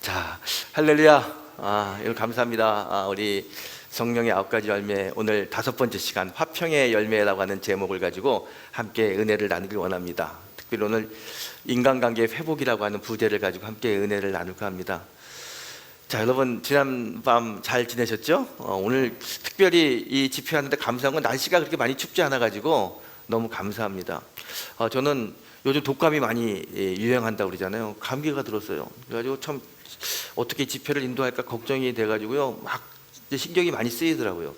자, 할렐루야. 여러분 감사합니다. 우리 성령의 9가지 열매, 오늘 5번째 시간 화평의 열매라고 하는 제목을 가지고 함께 은혜를 나누길 원합니다. 특별히 오늘 인간관계 회복이라고 하는 부제를 가지고 함께 은혜를 나눌까 합니다. 자, 여러분 지난밤 잘 지내셨죠? 오늘 특별히 이 집회하는데 감사한 건 날씨가 그렇게 많이 춥지 않아 가지고 너무 감사합니다. 저는 요즘 독감이 많이 유행한다고 그러잖아요. 감기가 들었어요. 그래가지고 참 어떻게 집회를 인도할까 걱정이 돼가지고요. 막 이제 신경이 많이 쓰이더라고요.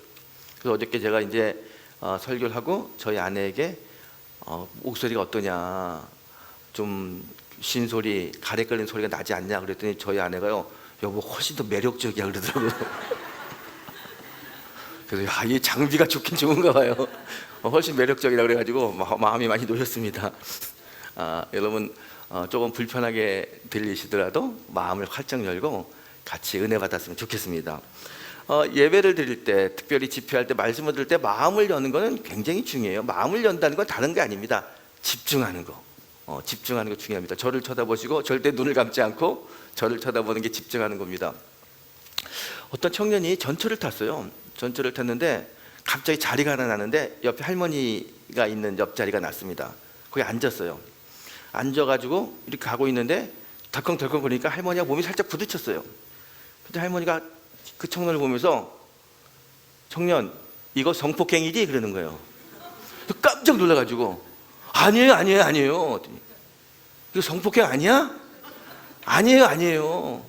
그래서 어저께 제가 이제 설교를 하고 저희 아내에게 목소리가 어떠냐, 좀 쉰소리, 가래 끓는 소리가 나지 않냐 그랬더니 저희 아내가요, 여보 훨씬 더 매력적이야 그러더라고요. 그래서 이 장비가 좋긴 좋은가 봐요. 훨씬 매력적이라 그래가지고 마음이 많이 놓였습니다. 여러분 조금 불편하게 들리시더라도 마음을 활짝 열고 같이 은혜 받았으면 좋겠습니다. 예배를 드릴 때, 특별히 집회할 때, 말씀을 들을 때 마음을 여는 것은 굉장히 중요해요. 마음을 연다는 건 다른 게 아닙니다. 집중하는 거. 집중하는 거 중요합니다. 저를 쳐다보시고 절대 눈을 감지 않고 저를 쳐다보는 게 집중하는 겁니다. 어떤 청년이 전철을 탔어요. 전철을 탔는데 갑자기 자리가 하나 나는데 옆에 할머니가 있는 옆자리가 났습니다. 거기 앉았어요. 앉아가지고 이렇게 가고 있는데 덜컹덜컹 거리니까 할머니가 몸이 살짝 부딪혔어요. 근데 할머니가 그 청년을 보면서 청년, 이거 성폭행이지? 그러는 거예요. 깜짝 놀라가지고 아니에요. 이거 성폭행 아니야? 아니에요.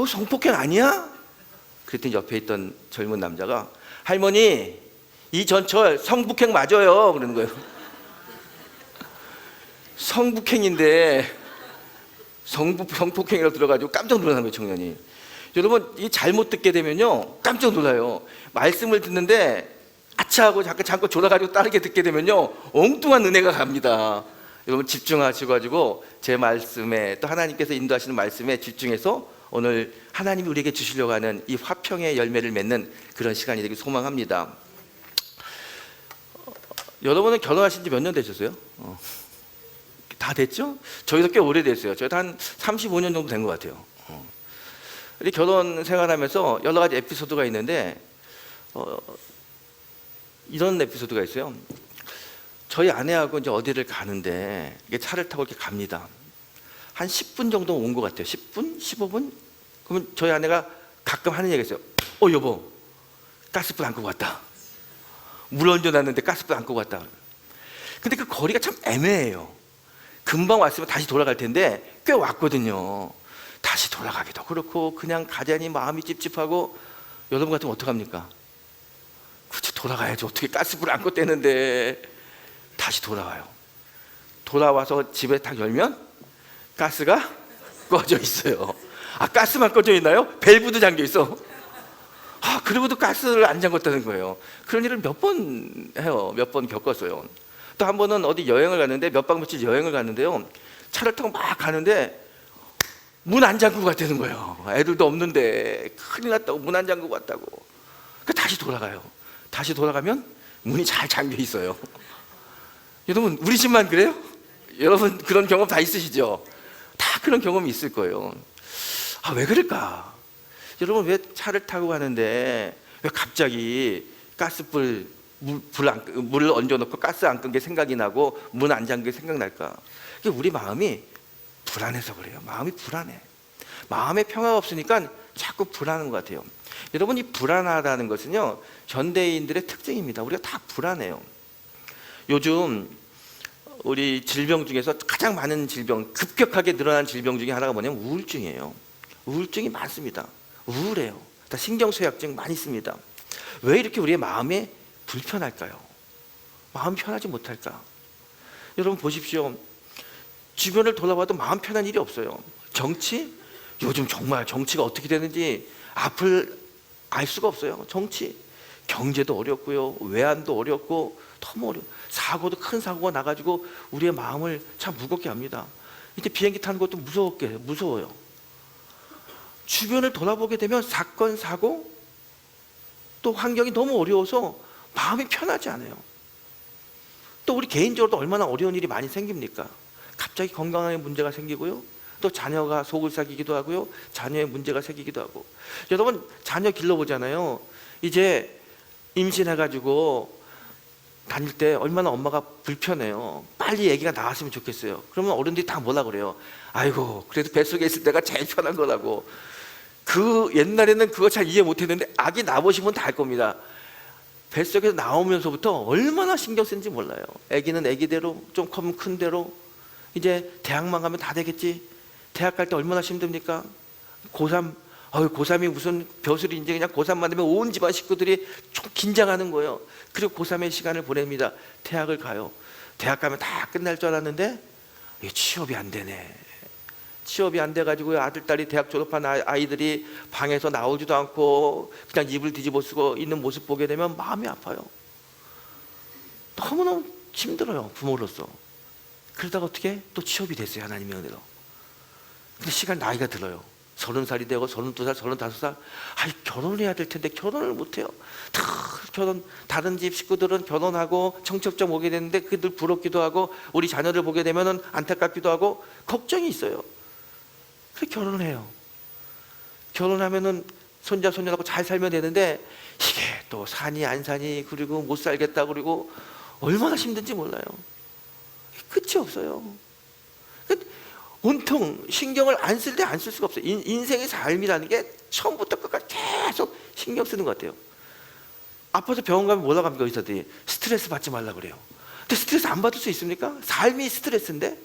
성폭행 아니야? 그랬더니 옆에 있던 젊은 남자가 할머니, 이 전철 성폭행 맞아요. 그러는 거예요. 성폭행인데 성폭행이라고 들어가지고 깜짝 놀라는 거예요, 청년이. 여러분, 이 잘못 듣게 되면요 깜짝 놀라요. 말씀을 듣는데 아차하고 잠깐 졸아가지고 다르게 듣게 되면요 엉뚱한 은혜가 갑니다. 여러분 집중하시고 가지고 제 말씀에, 또 하나님께서 인도하시는 말씀에 집중해서 오늘 하나님이 우리에게 주시려고 하는 이 화평의 열매를 맺는 그런 시간이 되길 소망합니다. 여러분은 결혼하신 지 몇 년 되셨어요? 다 됐죠? 저희도 꽤 오래됐어요. 저희도 한 35년 정도 된 것 같아요. 우리 결혼 생활하면서 여러 가지 에피소드가 있는데 이런 에피소드가 있어요. 저희 아내하고 이제 어디를 가는데 이게 차를 타고 이렇게 갑니다. 한 10분 정도 온 것 같아요. 10분? 15분? 그러면 저희 아내가 가끔 하는 얘기가 있어요. 여보, 가스불 안 끄고 왔다. 물 얹어놨는데 가스불 안 끄고 왔다. 근데 그 거리가 참 애매해요. 금방 왔으면 다시 돌아갈 텐데 꽤 왔거든요. 다시 돌아가기도 그렇고 그냥 가자니 마음이 찝찝하고, 여러분 같으면 어떡합니까? 그치, 돌아가야지. 어떻게 가스불 안 껐대는데. 다시 돌아와요. 돌아와서 집에 딱 열면 가스가 꺼져 있어요. 가스만 꺼져 있나요? 밸브도 잠겨 있어. 그리고도 가스를 안 잠궜다는 거예요. 그런 일을 몇 번 해요. 몇 번 겪었어요. 또 한 번은 어디 여행을 갔는데, 몇 박 며칠 여행을 갔는데요, 차를 타고 막 가는데 문 안 잠그고 갔다는 거예요. 애들도 없는데 큰일 났다고 문 안 잠그고 왔다고. 다시 돌아가요. 다시 돌아가면 문이 잘 잠겨 있어요. 여러분, 우리 집만 그래요? 여러분 그런 경험 다 있으시죠? 다 그런 경험이 있을 거예요. 왜 그럴까? 여러분, 왜 차를 타고 가는데 왜 갑자기 가스불 물을 얹어놓고 가스 안 끈 게 생각이 나고 문 안 잠근 게 생각날까? 우리 마음이 불안해서 그래요. 마음이 불안해. 마음에 평화가 없으니까 자꾸 불안한 것 같아요. 여러분, 이 불안하다는 것은요 현대인들의 특징입니다. 우리가 다 불안해요. 요즘 우리 질병 중에서 가장 많은 질병, 급격하게 늘어난 질병 중에 하나가 뭐냐면 우울증이에요. 우울증이 많습니다. 우울해요. 다 신경쇠약증 많이 있습니다. 왜 이렇게 우리의 마음이 불편할까요? 마음 편하지 못할까? 여러분 보십시오. 주변을 돌아봐도 마음 편한 일이 없어요. 정치? 요즘 정말 정치가 어떻게 되는지 앞을 알 수가 없어요. 정치. 경제도 어렵고요. 외환도 어렵고 너무 어려워. 사고도 큰 사고가 나가지고 우리의 마음을 참 무겁게 합니다. 이제 비행기 타는 것도 무서워요. 주변을 돌아보게 되면 사건, 사고, 또 환경이 너무 어려워서 마음이 편하지 않아요. 또 우리 개인적으로도 얼마나 어려운 일이 많이 생깁니까? 갑자기 건강에 문제가 생기고요. 또 자녀가 속을 삭이기도 하고요, 자녀의 문제가 생기기도 하고. 여러분, 자녀 길러보잖아요. 이제 임신해가지고 다닐 때 얼마나 엄마가 불편해요. 빨리 아기가 나왔으면 좋겠어요. 그러면 어른들이 다 뭐라 그래요? 아이고, 그래도 뱃속에 있을 때가 제일 편한 거라고. 그 옛날에는 그거 잘 이해 못했는데 아기 낳아보시면 다 알 겁니다. 뱃속에서 나오면서부터 얼마나 신경 쓰는지 몰라요. 아기는 아기대로, 좀 크면 큰 대로. 이제 대학만 가면 다 되겠지. 대학 갈 때 얼마나 힘듭니까? 고3, 고3이 무슨 벼슬인지, 그냥 고3만 되면 온 집안 식구들이 좀 긴장하는 거예요. 그리고 고3의 시간을 보냅니다. 대학을 가요. 대학 가면 다 끝날 줄 알았는데 이게 취업이 안 되네. 취업이 안 돼가지고 아들, 딸이 대학 졸업한 아이들이 방에서 나오지도 않고 그냥 이불 뒤집어 쓰고 있는 모습 보게 되면 마음이 아파요. 너무너무 힘들어요, 부모로서. 그러다가 어떻게 또 취업이 됐어요, 하나님의 은혜로. 근데 시간 나이가 들어요. 30살이 되고 32살, 35살. 결혼을 해야 될 텐데 결혼을 못해요. 다른 집 식구들은 결혼하고 청첩장 오게 되는데 그들 부럽기도 하고, 우리 자녀를 보게 되면 안타깝기도 하고 걱정이 있어요. 그래서 결혼을 해요. 결혼하면은 손자 손녀하고 잘 살면 되는데 이게 또 사니 안 사니, 그리고 못 살겠다, 그리고 얼마나 힘든지 몰라요. 끝이 없어요. 온통 신경을 안 쓸 때 안 쓸 수가 없어요. 인생의 삶이라는 게 처음부터 끝까지 계속 신경 쓰는 것 같아요. 아파서 병원 가면 뭐라고 합니까? 의사들이 스트레스 받지 말라 그래요. 근데 스트레스 안 받을 수 있습니까? 삶이 스트레스인데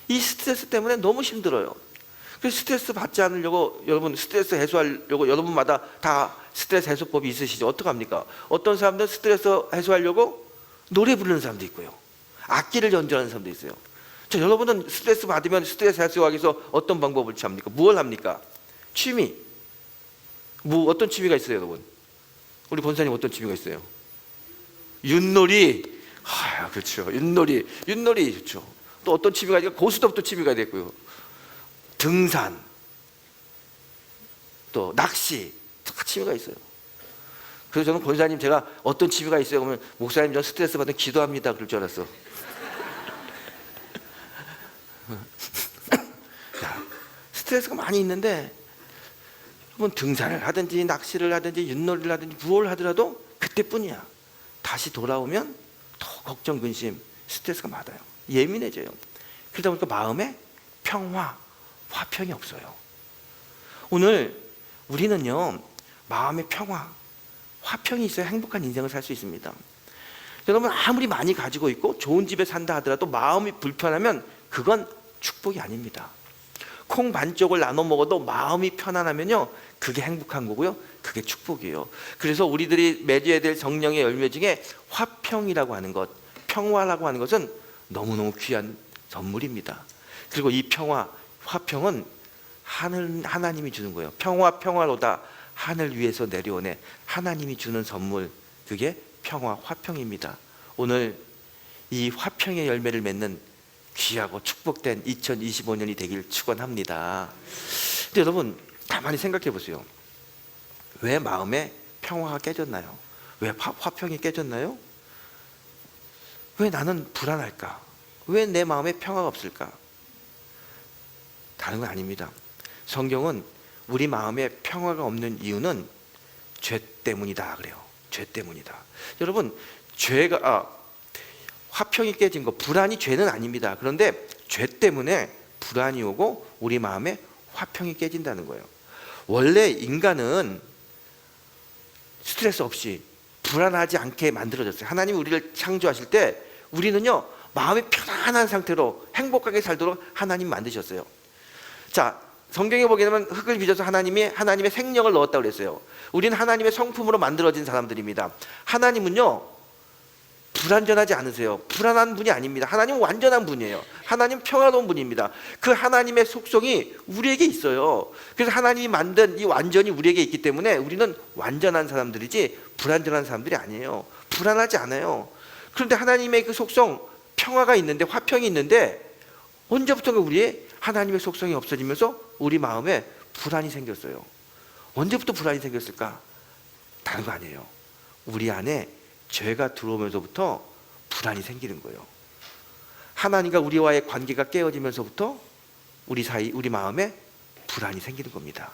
이 스트레스 때문에 너무 힘들어요. 그래서 스트레스 받지 않으려고, 여러분 스트레스 해소하려고 여러분마다 다 스트레스 해소법이 있으시죠? 어떡합니까? 어떤 사람들은 스트레스 해소하려고 노래 부르는 사람도 있고요, 악기를 연주하는 사람도 있어요. 자, 여러분은 스트레스 받으면 스트레스 해소하기 위해서 어떤 방법을 취합니까? 무엇을 합니까? 취미. 어떤 취미가 있어요, 여러분? 우리 권사님 어떤 취미가 있어요? 윷놀이. 그렇죠. 윷놀이 좋죠. 또 어떤 취미가 있고, 고스톱도 취미가 됐고요. 등산, 또 낚시, 다 취미가 있어요. 그래서 저는 권사님 제가 어떤 취미가 있어요? 그러면 목사님 저 스트레스 받으면 기도합니다, 그럴 줄 알았어. 스트레스가 많이 있는데 여러분, 등산을 하든지 낚시를 하든지 윷놀이를 하든지 무엇을 하더라도 그때뿐이야. 다시 돌아오면 더 걱정, 근심, 스트레스가 많아요. 예민해져요. 그러다 보니까 마음에 평화, 화평이 없어요. 오늘 우리는요, 마음의 평화, 화평이 있어야 행복한 인생을 살 수 있습니다. 여러분, 아무리 많이 가지고 있고 좋은 집에 산다 하더라도 마음이 불편하면 그건 축복이 아닙니다. 콩 반쪽을 나눠 먹어도 마음이 편안하면요, 그게 행복한 거고요, 그게 축복이에요. 그래서 우리들이 맺어야 될 성령의 열매 중에 화평이라고 하는 것, 평화라고 하는 것은 너무너무 귀한 선물입니다. 그리고 이 평화, 화평은 하나님이 주는 거예요. 평화로다 하늘 위에서 내려오네. 하나님이 주는 선물, 그게 평화, 화평입니다. 오늘 이 화평의 열매를 맺는 귀하고 축복된 2025년이 되길 축원합니다. 근데 여러분, 가만히 생각해 보세요. 왜 마음에 평화가 깨졌나요? 왜 화평이 깨졌나요? 왜 나는 불안할까? 왜 내 마음에 평화가 없을까? 다른 건 아닙니다. 성경은 우리 마음에 평화가 없는 이유는 죄 때문이다 그래요. 죄 때문이다. 여러분, 화평이 깨진 거, 불안이 죄는 아닙니다. 그런데 죄 때문에 불안이 오고 우리 마음에 화평이 깨진다는 거예요. 원래 인간은 스트레스 없이 불안하지 않게 만들어졌어요. 하나님이 우리를 창조하실 때 우리는요, 마음이 편안한 상태로 행복하게 살도록 하나님 만드셨어요. 자, 성경에 보게 되면 흙을 빚어서 하나님의 생명을 넣었다고 그랬어요. 우리는 하나님의 성품으로 만들어진 사람들입니다. 하나님은요, 불완전하지 않으세요. 불안한 분이 아닙니다. 하나님은 완전한 분이에요. 하나님은 평화로운 분입니다. 그 하나님의 속성이 우리에게 있어요. 그래서 하나님이 만든 이 완전이 우리에게 있기 때문에 우리는 완전한 사람들이지 불완전한 사람들이 아니에요. 불안하지 않아요. 그런데 하나님의 그 속성, 평화가 있는데, 화평이 있는데, 언제부턴가 우리의 하나님의 속성이 없어지면서 우리 마음에 불안이 생겼어요. 언제부터 불안이 생겼을까? 다른 거 아니에요. 우리 안에 죄가 들어오면서부터 불안이 생기는 거예요. 하나님과 우리와의 관계가 깨어지면서부터 우리 마음에 불안이 생기는 겁니다.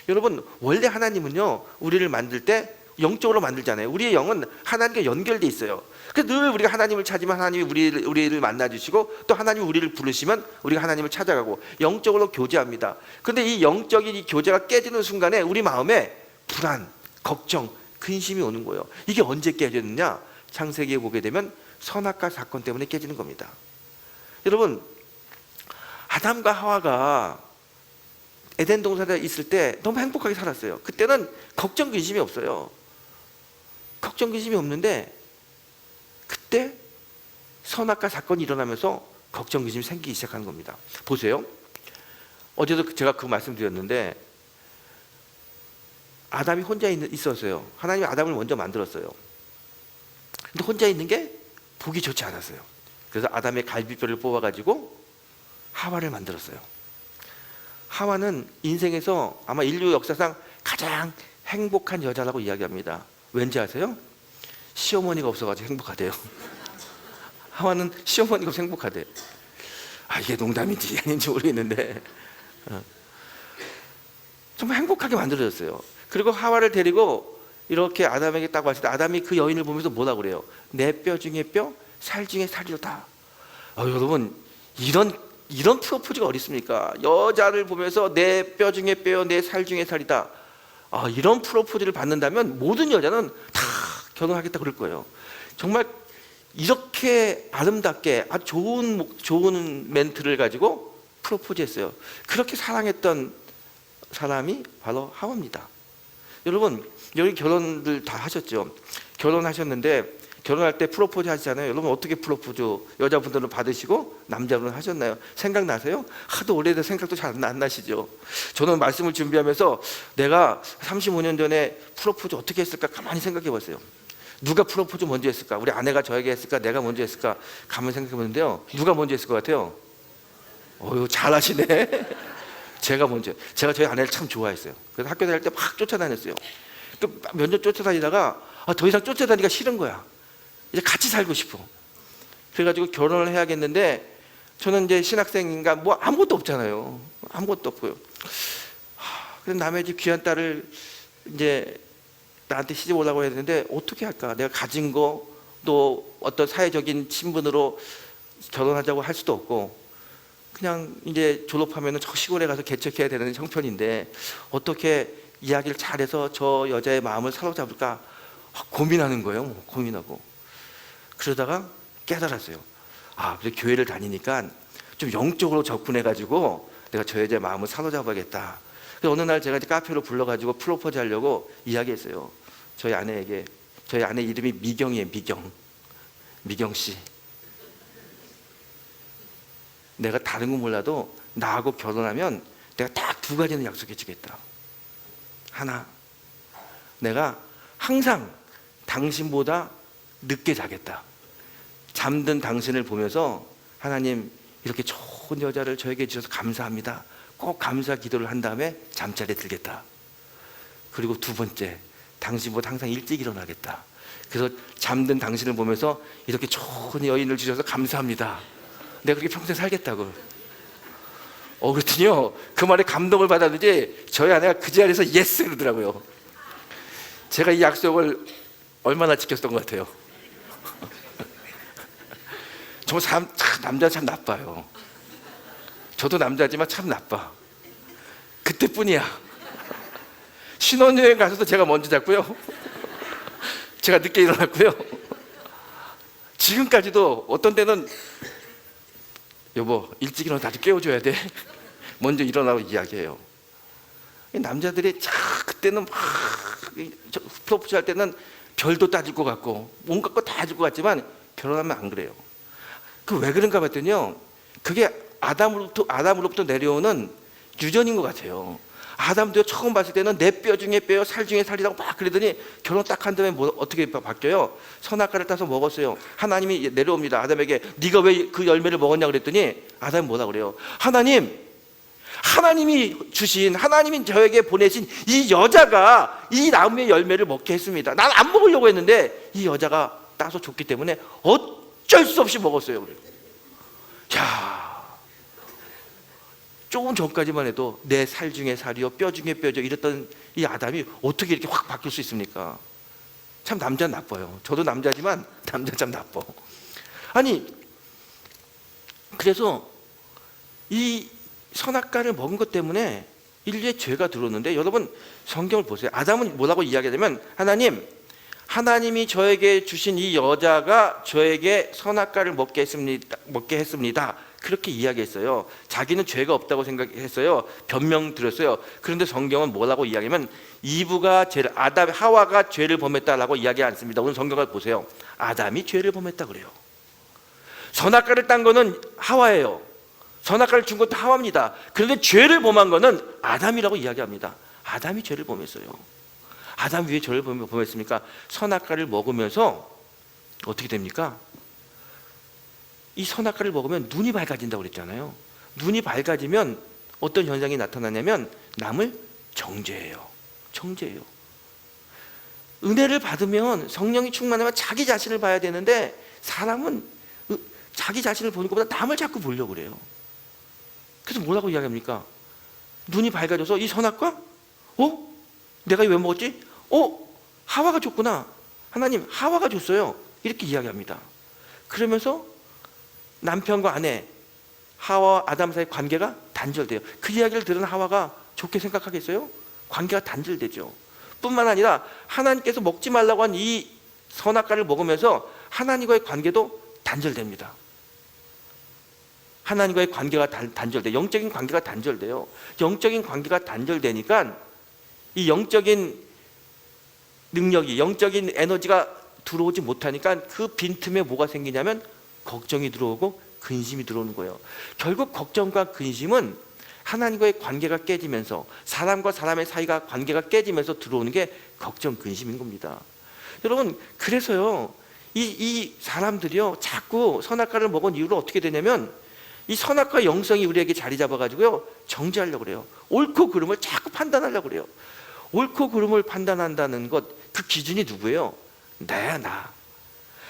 여러분, 원래 하나님은요, 우리를 만들 때 영적으로 만들잖아요. 우리의 영은 하나님과 연결돼 있어요. 그래서 늘 우리가 하나님을 찾으면 하나님이 우리를 만나주시고, 또 하나님이 우리를 부르시면 우리가 하나님을 찾아가고 영적으로 교제합니다. 그런데 이 영적인 이 교제가 깨지는 순간에 우리 마음에 불안, 걱정, 근심이 오는 거예요. 이게 언제 깨졌느냐? 창세기에 보게 되면 선악과 사건 때문에 깨지는 겁니다. 여러분, 아담과 하와가 에덴 동산에 있을 때 너무 행복하게 살았어요. 그때는 걱정 근심이 없어요. 걱정 근심이 없는데 그때 선악과 사건이 일어나면서 걱정 근심이 생기기 시작하는 겁니다. 보세요. 어제도 제가 그 말씀드렸는데 아담이 혼자 있었어요. 하나님이 아담을 먼저 만들었어요. 근데 혼자 있는 게 보기 좋지 않았어요. 그래서 아담의 갈비뼈를 뽑아가지고 하와를 만들었어요. 하와는 인생에서 아마 인류 역사상 가장 행복한 여자라고 이야기합니다. 왠지 아세요? 시어머니가 없어가지고 행복하대요. 하와는 시어머니가 없어서 행복하대. 이게 농담인지 아닌지 모르겠는데 정말 행복하게 만들어졌어요. 그리고 하와를 데리고 이렇게 아담에게 딱 왔을 때 아담이 그 여인을 보면서 뭐라고 그래요? 내 뼈 중에 뼈, 살 중에 살이로다. 여러분, 이런 프로포즈가 어디 있습니까? 여자를 보면서 내 뼈 중에 뼈, 내 살 중에 살이다. 이런 프로포즈를 받는다면 모든 여자는 다 결혼하겠다 그럴 거예요. 정말 이렇게 아름답게 아주 좋은 멘트를 가지고 프로포즈했어요. 그렇게 사랑했던 사람이 바로 하와입니다. 여러분, 여기 결혼들 다 하셨죠? 결혼하셨는데 결혼할 때 프로포즈 하시잖아요. 여러분, 어떻게 프로포즈 여자분들은 받으시고 남자분은 하셨나요? 생각나세요? 하도 오래돼서 생각도 잘 안 나시죠? 저는 말씀을 준비하면서 내가 35년 전에 프로포즈 어떻게 했을까 가만히 생각해 봤어요. 누가 프로포즈 먼저 했을까? 우리 아내가 저에게 했을까? 내가 먼저 했을까? 가만히 생각해 보는데요, 누가 먼저 했을 것 같아요? 잘하시네. 제가 저희 아내를 참 좋아했어요. 그래서 학교 다닐 때 막 쫓아다녔어요. 몇 년 쫓아다니다가 더 이상 쫓아다니기가 싫은 거야. 이제 같이 살고 싶어. 그래가지고 결혼을 해야겠는데 저는 이제 신학생인가 뭐 아무것도 없잖아요. 아무것도 없고요. 그래서 남의 집 귀한 딸을 이제 나한테 시집 오라고 했는데 어떻게 할까? 내가 가진 거 또 어떤 사회적인 신분으로 결혼하자고 할 수도 없고 그냥 이제 졸업하면 저 시골에 가서 개척해야 되는 형편인데 어떻게 이야기를 잘해서 저 여자의 마음을 사로잡을까 고민하는 거예요. 고민하고 그러다가 깨달았어요. 그래서 교회를 다니니까 좀 영적으로 접근해가지고 내가 저 여자의 마음을 사로잡아야겠다. 그래서 어느 날 제가 이제 카페로 불러가지고 프로포즈 하려고 이야기했어요. 저희 아내에게. 저희 아내 이름이 미경이에요. 미경 씨. 내가 다른 건 몰라도 나하고 결혼하면 내가 딱 두 가지는 약속해 주겠다. 하나, 내가 항상 당신보다 늦게 자겠다. 잠든 당신을 보면서 하나님 이렇게 좋은 여자를 저에게 주셔서 감사합니다. 꼭 감사 기도를 한 다음에 잠자리에 들겠다. 그리고 두 번째, 당신보다 항상 일찍 일어나겠다. 그래서 잠든 당신을 보면서 이렇게 좋은 여인을 주셔서 감사합니다. 내가 그렇게 평생 살겠다고. 그랬더니요, 그 말에 감동을 받았는지 저희 아내가 그 자리에서 예스 그러더라고요. 제가 이 약속을 얼마나 지켰던 것 같아요. 정말 남자 참 나빠요. 저도 남자지만 참 나빠. 그때뿐이야. 신혼여행 가서도 제가 먼저 잤고요. 제가 늦게 일어났고요. 지금까지도 어떤 때는 여보 일찍 일어나 나도 깨워줘야 돼. 먼저 일어나고 이야기해요. 남자들이 그때는 막 프로포즈 할 때는 별도 따질 것 같고 온갖 거 다 해줄 것 같지만 결혼하면 안 그래요. 왜 그런가 봤더니요, 그게 아담으로부터 내려오는 유전인 것 같아요. 아담도 처음 봤을 때는 내 뼈 중에 뼈, 살 중에 살이라고 막 그러더니 결혼 딱 한 다음에 어떻게 바뀌어요? 선악과를 따서 먹었어요. 하나님이 내려옵니다. 아담에게 네가 왜 그 열매를 먹었냐 그랬더니 아담이 뭐라 그래요? 하나님이 주신, 하나님이 저에게 보내신 이 여자가 이 나무의 열매를 먹게 했습니다. 난 안 먹으려고 했는데 이 여자가 따서 줬기 때문에 어쩔 수 없이 먹었어요. 그래요. 자, 조금 전까지만 해도 내 살 중에 살이요 뼈 중에 뼈죠 이랬던 이 아담이 어떻게 이렇게 확 바뀔 수 있습니까? 참 남자 나빠요. 저도 남자지만 남자 참 나빠. 아니 그래서 이 선악과를 먹은 것 때문에 인류의 죄가 들어오는데, 여러분 성경을 보세요. 아담은 뭐라고 이야기하냐면 하나님이 저에게 주신 이 여자가 저에게 선악과를 먹게 했습니다. 그렇게 이야기했어요. 자기는 죄가 없다고 생각했어요. 변명 드렸어요. 그런데 성경은 뭐라고 이야기하면 하와가 죄를 범했다라고 이야기 않습니다. 오늘 성경을 보세요. 아담이 죄를 범했다 그래요. 선악과를 딴 거는 하와예요. 선악과를 준 것도 하와입니다. 그런데 죄를 범한 거는 아담이라고 이야기합니다. 아담이 죄를 범했어요. 아담이 왜 죄를 범했습니까? 선악과를 먹으면서 어떻게 됩니까? 이 선악과를 먹으면 눈이 밝아진다고 그랬잖아요. 눈이 밝아지면 어떤 현상이 나타나냐면 남을 정죄해요. 은혜를 받으면, 성령이 충만하면 자기 자신을 봐야 되는데 사람은 자기 자신을 보는 것보다 남을 자꾸 보려고 그래요. 그래서 뭐라고 이야기합니까? 눈이 밝아져서 이 선악과? 내가 왜 먹었지? 하와가 줬구나. 하나님 하와가 줬어요. 이렇게 이야기합니다. 그러면서 남편과 아내, 하와와 아담 사이 관계가 단절돼요. 그 이야기를 들은 하와가 좋게 생각하겠어요? 관계가 단절되죠. 뿐만 아니라 하나님께서 먹지 말라고 한 이 선악과를 먹으면서 하나님과의 관계도 단절됩니다. 하나님과의 관계가 단절돼요. 영적인 관계가 단절돼요. 영적인 관계가 단절되니까 이 영적인 능력이, 영적인 에너지가 들어오지 못하니까 그 빈틈에 뭐가 생기냐면 걱정이 들어오고 근심이 들어오는 거예요. 결국 걱정과 근심은 하나님과의 관계가 깨지면서, 사람과 사람의 사이가 관계가 깨지면서 들어오는 게 걱정, 근심인 겁니다. 여러분 그래서요 이 사람들이요 자꾸 선악과를 먹은 이유로 어떻게 되냐면 이 선악과 영성이 우리에게 자리 잡아가지고요 정죄하려고 그래요. 옳고 그름을 자꾸 판단하려고 그래요. 옳고 그름을 판단한다는 것, 그 기준이 누구예요? 나야, 나.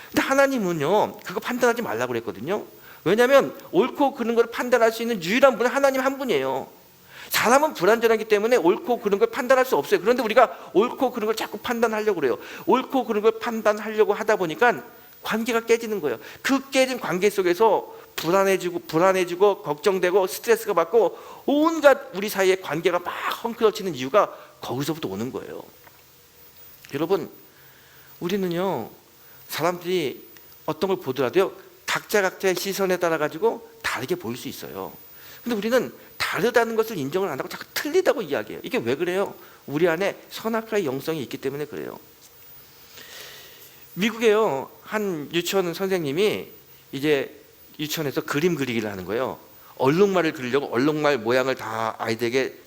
근데 하나님은요 그거 판단하지 말라고 그랬거든요. 왜냐하면 옳고 그른 걸 판단할 수 있는 유일한 분은 하나님 한 분이에요. 사람은 불완전하기 때문에 옳고 그른 걸 판단할 수 없어요. 그런데 우리가 옳고 그른 걸 자꾸 판단하려고 그래요. 옳고 그른 걸 판단하려고 하다 보니까 관계가 깨지는 거예요. 그 깨진 관계 속에서 불안해지고 걱정되고 스트레스가 받고 온갖 우리 사이의 관계가 막 헝클어지는 이유가 거기서부터 오는 거예요. 여러분 우리는요 사람들이 어떤 걸 보더라도요 각자의 시선에 따라 가지고 다르게 보일 수 있어요. 근데 우리는 다르다는 것을 인정을 안 하고 자꾸 틀리다고 이야기해요. 이게 왜 그래요? 우리 안에 선악과의 영성이 있기 때문에 그래요. 미국에요 한 유치원 선생님이 이제 유치원에서 그림 그리기를 하는 거예요. 얼룩말을 그리려고 얼룩말 모양을 다 아이들에게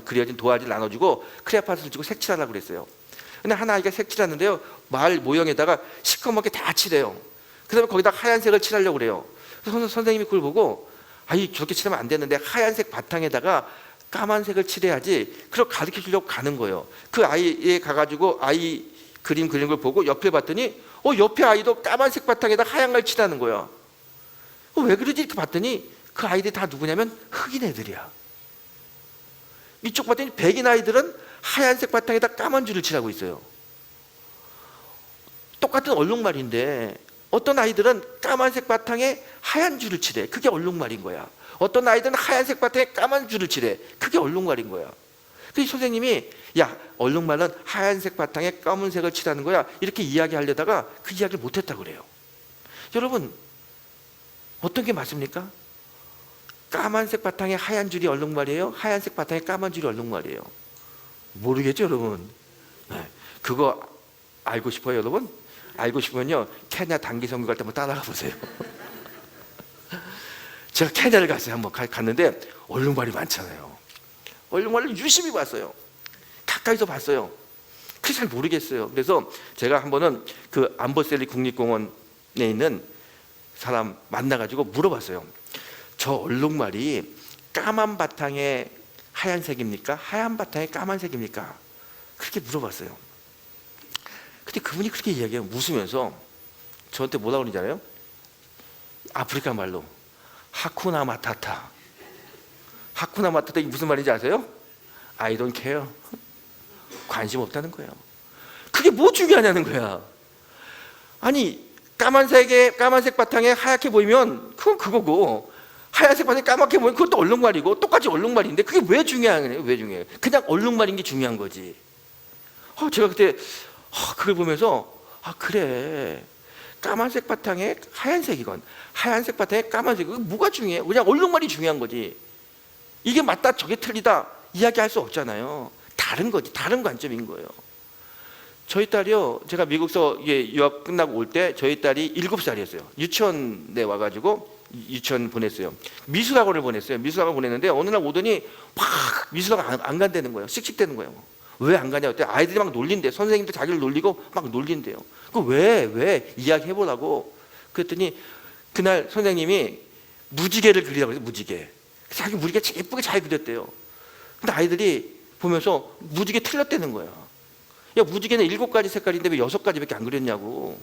그려진 도화지를 나눠주고 크레파스를 주고 색칠하라고 그랬어요. 근데 한 아이가 색칠하는데요 말 모형에다가 시커멓게 다 칠해요. 그 다음에 거기다 하얀색을 칠하려고 그래요. 그래서 선생님이 그걸 보고 저렇게 칠하면 안 되는데 하얀색 바탕에다가 까만색을 칠해야지, 그걸 가르쳐 주려고 가는 거예요. 그 아이에 가가지고 아이 그림 그린 걸 보고 옆에 봤더니 옆에 아이도 까만색 바탕에다 하얀 걸 칠하는 거야. 왜 그러지? 이렇게 봤더니 그 아이들이 다 누구냐면 흑인 애들이야. 이쪽 봤더니 백인 아이들은 하얀색 바탕에다 까만 줄을 칠하고 있어요. 똑같은 얼룩말인데 어떤 아이들은 까만색 바탕에 하얀 줄을 칠해. 그게 얼룩말인 거야. 어떤 아이들은 하얀색 바탕에 까만 줄을 칠해. 그게 얼룩말인 거야. 그래서 선생님이 얼룩말은 하얀색 바탕에 까만색을 칠하는 거야 이렇게 이야기하려다가 그 이야기를 못했다고 그래요. 여러분 어떤 게 맞습니까? 까만색 바탕에 하얀 줄이 얼룩말이에요? 하얀색 바탕에 까만 줄이 얼룩말이에요? 모르겠죠 여러분? 그거 알고 싶어요 여러분? 알고 싶으면요 케냐 단기 선교 갈 때 한번 따라가 보세요. 제가 케냐를 갔어요. 한번 갔는데 얼룩말이 많잖아요. 얼룩말을 유심히 봤어요. 가까이서 봤어요. 그게 잘 모르겠어요. 그래서 제가 한 번은 그 암버셀리 국립공원에 있는 사람 만나가지고 물어봤어요. 저 얼룩말이 까만 바탕에 하얀색입니까? 하얀 바탕에 까만색입니까? 그렇게 물어봤어요. 근데 그분이 그렇게 이야기해요. 웃으면서 저한테 뭐라고 그러는지 알아요? 아프리카 말로 하쿠나 마타타. 하쿠나 마타타 이게 무슨 말인지 아세요? I don't care. 관심 없다는 거예요. 그게 뭐 중요하냐는 거야. 아니 까만색 바탕에 하얗게 보이면 그건 그거고, 하얀색 바탕에 까맣게 보이면 그것도 얼룩말이고 똑같이 얼룩말인데 그게 왜 중요하냐? 왜 중요해요? 그냥 얼룩말인 게 중요한 거지. 제가 그때 그걸 보면서 그래, 까만색 바탕에 하얀색이건 하얀색 바탕에 까만색, 뭐가 중요해? 그냥 얼룩말이 중요한 거지. 이게 맞다 저게 틀리다 이야기할 수 없잖아요. 다른 거지, 다른 관점인 거예요. 저희 딸이요, 제가 미국서 유학 끝나고 올 때 저희 딸이 7살이었어요. 유치원에 와가지고 유치원 보냈어요. 미술학원을 보냈어요. 미술학원 보냈는데 어느 날 오더니 막 미술학원 안 간다는 거예요. 씩씩대는 거예요. 왜 안 가냐? 그때 아이들이 막 놀린대. 선생님도 자기를 놀리고 막 놀린대요. 그 왜 이야기해보라고. 그랬더니 그날 선생님이 무지개를 그리라고 해서 무지개. 자기 무지개 예쁘게 잘 그렸대요. 근데 아이들이 보면서 무지개 틀렸다는 거야. 야, 무지개는 7가지 색깔인데 왜 6가지밖에 안 그렸냐고.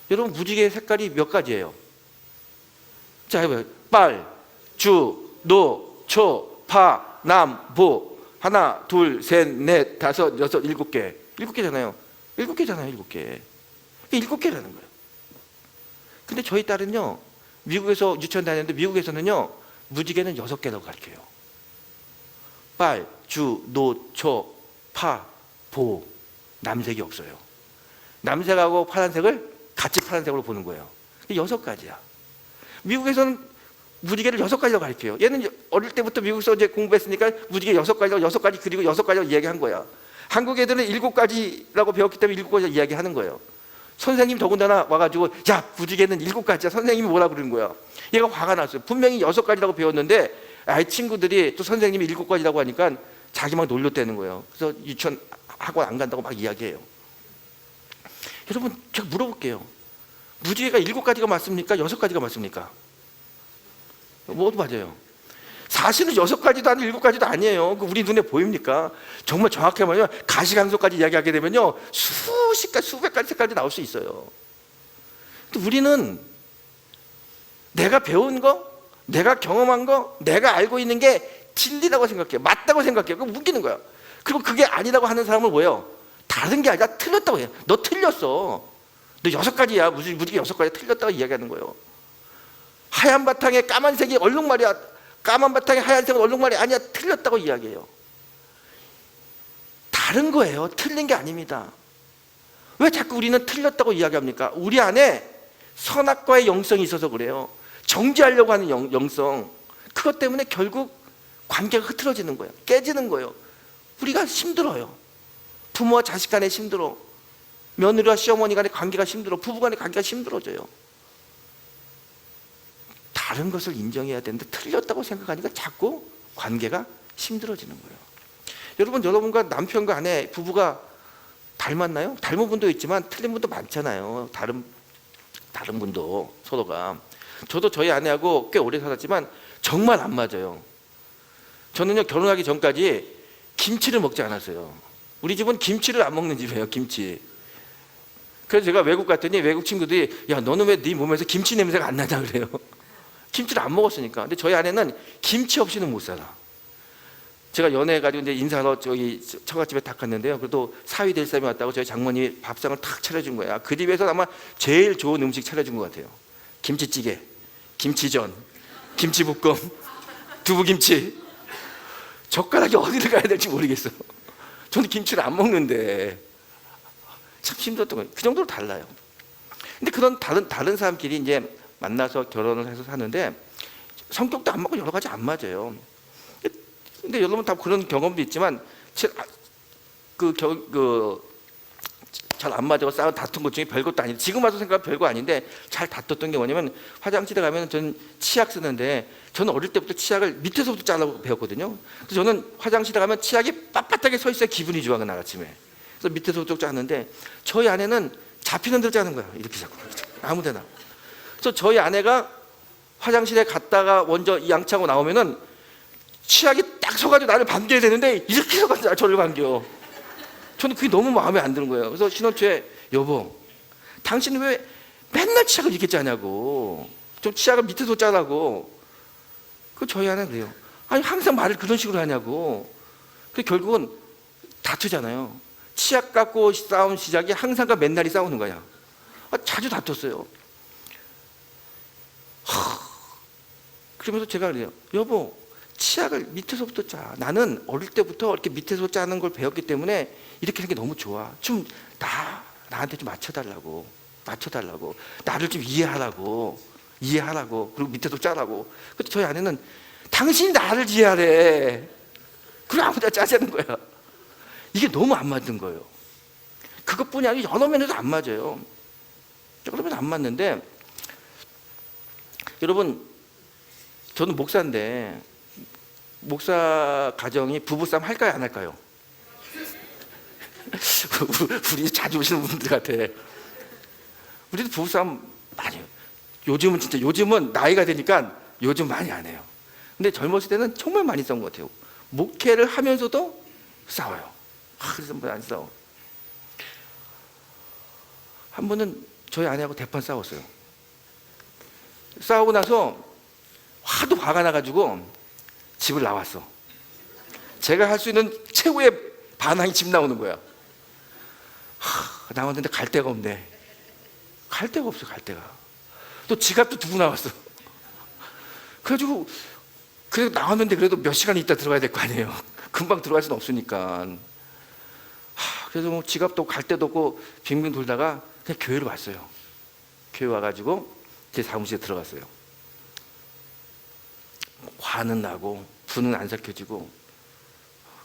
여러분, 무지개 색깔이 몇 가지예요? 자, 해봐요. 빨, 주, 노, 초, 파, 남, 보. 하나, 둘, 셋, 넷, 다섯, 여섯, 7개. 7개잖아요. 7개잖아요, 7개. 7개라는 거예요. 근데 저희 딸은요, 미국에서 유치원 다녔는데 미국에서는요, 무지개는 6개라고 가르쳐요. 빨, 주, 노, 초, 파, 보. 남색이 없어요. 남색하고 파란색을 같이 파란색으로 보는 거예요. 6가지야. 미국에서는 무지개를 6가지라고 가르쳐요. 얘는 어릴 때부터 미국에서 이제 공부했으니까 무지개 6가지라고 6가지 그리고 6가지라고 이야기한 거야. 한국 애들은 7가지라고 배웠기 때문에 7가지 이야기하는 거예요. 선생님 더군다나 와가지고 야, 무지개는 7가지야. 선생님이 뭐라 그러는 거야. 얘가 화가 났어요. 분명히 6가지라고 배웠는데 아이 친구들이 또 선생님이 7가지라고 하니까 자기 막 놀렸다는 거예요. 그래서 유치원 학원 안 간다고 막 이야기해요. 여러분, 제가 물어볼게요. 무지개가 7가지가 맞습니까? 6가지가 맞습니까? 뭐도 맞아요. 사실은 6가지도 아니고 7가지도 아니에요. 우리 눈에 보입니까? 정말 정확하게 말하면 가시광소까지 이야기하게 되면요, 수백 가지 색깔이 나올 수 있어요. 근데 우리는 내가 배운 거, 내가 경험한 거, 내가 알고 있는 게 진리라고 생각해요. 맞다고 생각해요. 그거 웃기는 거야. 그리고 그게 아니라고 하는 사람은 뭐예요? 다른 게 아니라 틀렸다고 해요. 너 틀렸어. 너 6가지야. 무지개 6가지 틀렸다고 이야기하는 거예요. 하얀 바탕에 까만색이 얼룩말이야. 까만 바탕에 하얀색은 얼룩말이 아니야. 틀렸다고 이야기해요. 다른 거예요. 틀린 게 아닙니다. 왜 자꾸 우리는 틀렸다고 이야기합니까? 우리 안에 선악과의 영성이 있어서 그래요. 정지하려고 하는 영성. 그것 때문에 결국 관계가 흐트러지는 거예요. 깨지는 거예요. 우리가 힘들어요. 부모와 자식 간에 힘들어. 며느리와 시어머니 간의 관계가 힘들어. 부부 간의 관계가 힘들어져요. 다른 것을 인정해야 되는데 틀렸다고 생각하니까 자꾸 관계가 힘들어지는 거예요. 여러분과 남편과 아내, 부부가 닮았나요? 닮은 분도 있지만 틀린 분도 많잖아요. 다른 분도 서로가. 저도 저희 아내하고 꽤 오래 살았지만 정말 안 맞아요. 저는요, 결혼하기 전까지 김치를 먹지 않았어요. 우리 집은 김치를 안 먹는 집이에요. 김치. 그래서 제가 외국 갔더니 외국 친구들이 야, 너는 왜 네 몸에서 김치 냄새가 안 나냐 그래요. 김치를 안 먹었으니까. 근데 저희 아내는 김치 없이는 못 살아. 제가 연애해가지고 이제 인사하러 저기 처갓집에 탁 갔는데요. 그래도 사위 될 사람이 왔다고 저희 장모님이 밥상을 탁 차려준 거야. 그 집에서 아마 제일 좋은 음식 차려준 것 같아요. 김치찌개, 김치전, 김치볶음, 두부김치. 젓가락이 어디를 가야 될지 모르겠어. 저는 김치를 안 먹는데 참 힘들었던 거예요. 그 정도로 달라요. 근데 그런 다른 사람끼리 이제 만나서 결혼을 해서 사는데 성격도 안 맞고 여러 가지 안 맞아요. 근데 여러분 다 그런 경험도 있지만 잘 안 맞아서 싸워 다툰 것 중에 별것도 아닌데, 지금 와서 생각하면 별거 아닌데 잘 다퉜던 게 뭐냐면, 화장실에 가면 저는 치약 쓰는데 저는 어릴 때부터 치약을 밑에서부터 짜라고 배웠거든요. 그래서 저는 화장실에 가면 치약이 빳빳하게 서 있어야 기분이 좋아. 그날 아침에. 그래서 밑에서부터 짜는데 저희 아내는 잡히는 대로 짜는 거야. 이렇게 자꾸 아무데나. 그래서 저희 아내가 화장실에 갔다가 먼저 양치하고 나오면은 치약이 딱 서가지고 나를 반겨야 되는데 이렇게 서가지고 저를 반겨. 저는 그게 너무 마음에 안 드는 거예요. 그래서 신혼 초에 여보, 당신은 왜 맨날 치약을 이렇게 짜냐고. 좀 치약을 밑에서 짜라고. 그 저희 아내는 그래요. 아니 항상 말을 그런 식으로 하냐고. 그 결국은 다투잖아요. 치약 갖고 싸움 시작이 항상과 맨날이 싸우는 거야. 자주 다퉜어요. 그러면서 제가 그래요. 여보, 치약을 밑에서부터 짜. 나는 어릴 때부터 이렇게 밑에서 짜는 걸 배웠기 때문에 이렇게 하는 게 너무 좋아. 좀 나한테 좀 맞춰달라고. 나를 좀 이해하라고. 그리고 밑에서 짜라고. 근데 저희 아내는 당신이 나를 이해하래. 그리고 아무데나 짜자는 거야. 이게 너무 안 맞는 거예요. 그것뿐이 아니라 여러 면에서 안 맞아요. 여러 면 안 맞는데, 여러분, 저는 목사인데 목사 가정이 부부싸움 할까요, 안 할까요? 우리 자주 오시는 분들 같아. 우리도 부부싸움 많이 해요. 요즘은 나이가 되니까 요즘 많이 안 해요. 근데 젊었을 때는 정말 많이 싸운 것 같아요. 목회를 하면서도 싸워요. 그래서 뭐 안 싸워. 한 번은 저희 아내하고 대판 싸웠어요. 싸우고 나서 하도 화가 나가지고 집을 나왔어. 제가 할 수 있는 최후의 반항이 집 나오는 거야. 나왔는데 갈 데가 없네. 갈 데가 없어. 또 지갑도 두고 나왔어. 그래가지고 그래도 나왔는데 그래도 몇 시간 있다 들어가야 될 거 아니에요. 금방 들어갈 수는 없으니까. 그래서 뭐 지갑도 갈 데도 없고 빙빙 돌다가 그냥 교회로 왔어요. 교회 와가지고 제 사무실에 들어갔어요. 화는 나고 불은 안 삭혀지고,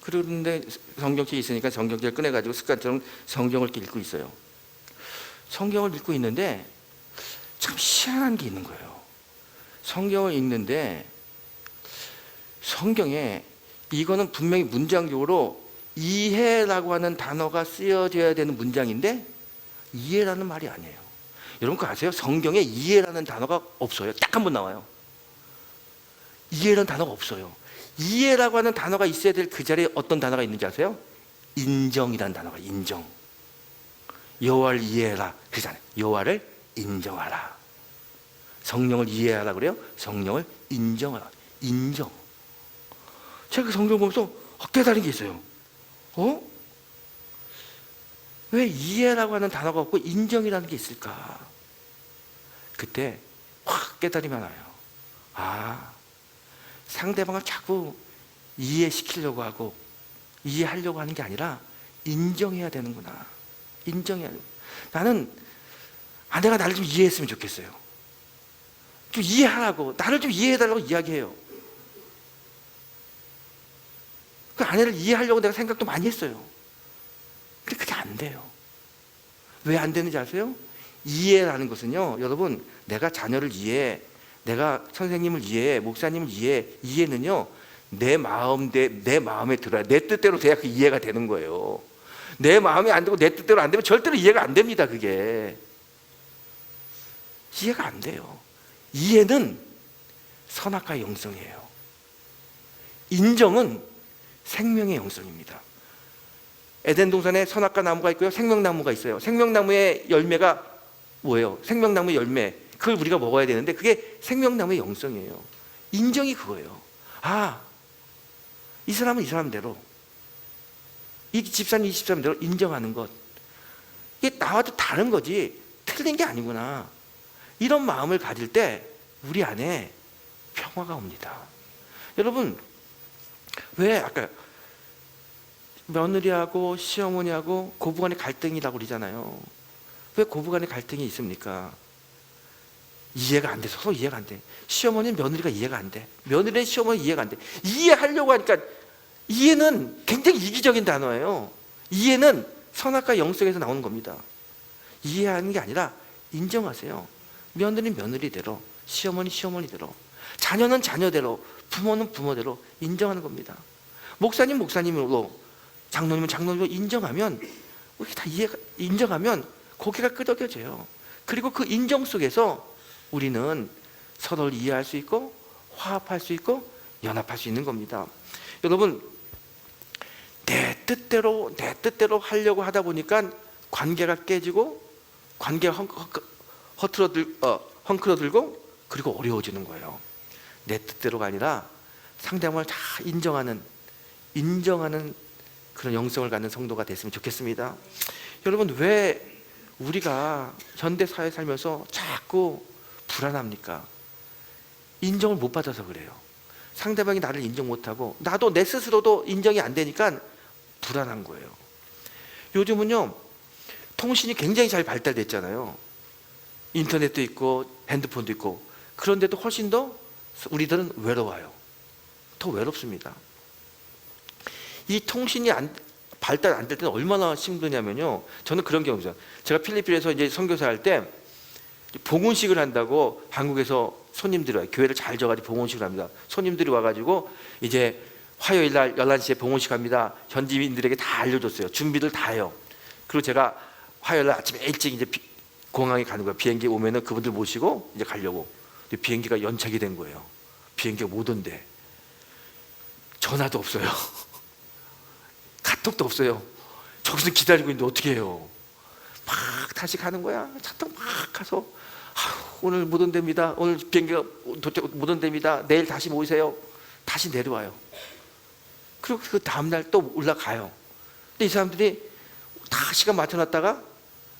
그런데 성경책이 있으니까 성경책을 꺼내가지고 습관처럼 성경을 읽고 있어요. 성경을 읽고 있는데 참 희한한 게 있는 거예요. 성경을 읽는데 성경에 이거는 분명히 문장적으로 이해라고 하는 단어가 쓰여져야 되는 문장인데 이해라는 말이 아니에요. 여러분 그거 아세요? 성경에 이해라는 단어가 없어요. 딱 한 번 나와요. 이해라는 단어가 없어요. 이해라고 하는 단어가 있어야 될 그 자리에 어떤 단어가 있는지 아세요? 인정이라는 단어가. 인정. 여호와를 이해해라 그러잖아요. 여호와를 인정하라. 성령을 이해하라 그래요? 성령을 인정하라. 인정. 제가 그 성경 보면서 깨달은 게 있어요. 왜 이해라고 하는 단어가 없고 인정이라는 게 있을까? 그때 확 깨달음이 나요. 상대방을 자꾸 이해시키려고 하고 이해하려고 하는 게 아니라 인정해야 되는구나. 인정해야 돼. 나는 아내가 나를 좀 이해했으면 좋겠어요. 좀 이해하라고, 나를 좀 이해해달라고 이야기해요. 그 아내를 이해하려고 내가 생각도 많이 했어요. 근데 그게 안 돼요. 왜 안 되는지 아세요? 이해라는 것은요, 여러분, 내가 자녀를 이해해, 내가 선생님을 이해해, 목사님을 이해해, 이해는요, 내 마음에 들어야, 내 뜻대로 돼야 그 이해가 되는 거예요. 내 마음에 안 되고 내 뜻대로 안 되면 절대로 이해가 안 됩니다. 그게 이해가 안 돼요. 이해는 선악과의 영성이에요. 인정은 생명의 영성입니다. 에덴 동산에 선악과 나무가 있고요, 생명나무가 있어요. 생명나무의 열매가 뭐예요? 생명나무의 열매, 그걸 우리가 먹어야 되는데 그게 생명나무의 영성이에요. 인정이 그거예요. 이 사람은 이 사람대로, 이 집사는 이 집사람대로 인정하는 것, 이게 나와도 다른 거지 틀린 게 아니구나. 이런 마음을 가질 때 우리 안에 평화가 옵니다. 여러분, 왜 아까 며느리하고 시어머니하고 고부간의 갈등이라고 그러잖아요. 왜 고부간의 갈등이 있습니까? 이해가 안 돼. 서로 이해가 안 돼. 시어머니는 며느리가 이해가 안 돼. 며느리는 시어머니 이해가 안 돼. 이해하려고 하니까, 이해는 굉장히 이기적인 단어예요. 이해는 선악과 영성에서 나오는 겁니다. 이해하는 게 아니라 인정하세요. 며느리는 며느리대로, 시어머니 시어머니대로, 자녀는 자녀대로, 부모는 부모대로 인정하는 겁니다. 목사님 목사님으로, 장로님은 장로님으로 인정하면, 우리 다 인정하면 고개가 끄덕여져요. 그리고 그 인정 속에서 우리는 서로를 이해할 수 있고 화합할 수 있고 연합할 수 있는 겁니다. 여러분, 내 뜻대로 하려고 하다 보니까 관계가 깨지고 관계가 헝클어들고 그리고 어려워지는 거예요. 내 뜻대로가 아니라 상대방을 다 인정하는 그런 영성을 갖는 성도가 됐으면 좋겠습니다. 여러분, 왜 우리가 현대 사회에 살면서 자꾸 불안합니까? 인정을 못 받아서 그래요. 상대방이 나를 인정 못하고 나도 내 스스로도 인정이 안 되니까 불안한 거예요. 요즘은요, 통신이 굉장히 잘 발달됐잖아요. 인터넷도 있고 핸드폰도 있고. 그런데도 훨씬 더 우리들은 외로워요. 더 외롭습니다. 이 통신이 발달 안 될 때는 얼마나 힘드냐면요, 저는 그런 경우죠. 제가 필리핀에서 이제 선교사 할 때 봉헌식을 한다고 한국에서 손님들이 와요. 교회를 잘 져가지고 봉헌식을 합니다. 손님들이 와가지고 이제 화요일 날 11시에 봉헌식 합니다. 현지인들에게 다 알려줬어요. 준비를 다 해요. 그리고 제가 화요일 날 아침에 일찍 이제 공항에 가는 거예요. 비행기 오면은 그분들 모시고 이제 가려고. 근데 비행기가 연착이 된 거예요. 비행기가 못 온대. 전화도 없어요. 카톡도 없어요. 저기서 기다리고 있는데 어떻게 해요? 막 다시 가는 거야. 차통 막 가서 오늘 못 온답니다. 오늘 비행기가 도착 못 온답니다. 내일 다시 모이세요. 다시 내려와요. 그리고 그 다음날 또 올라가요. 근데 이 사람들이 다 시간 맞춰놨다가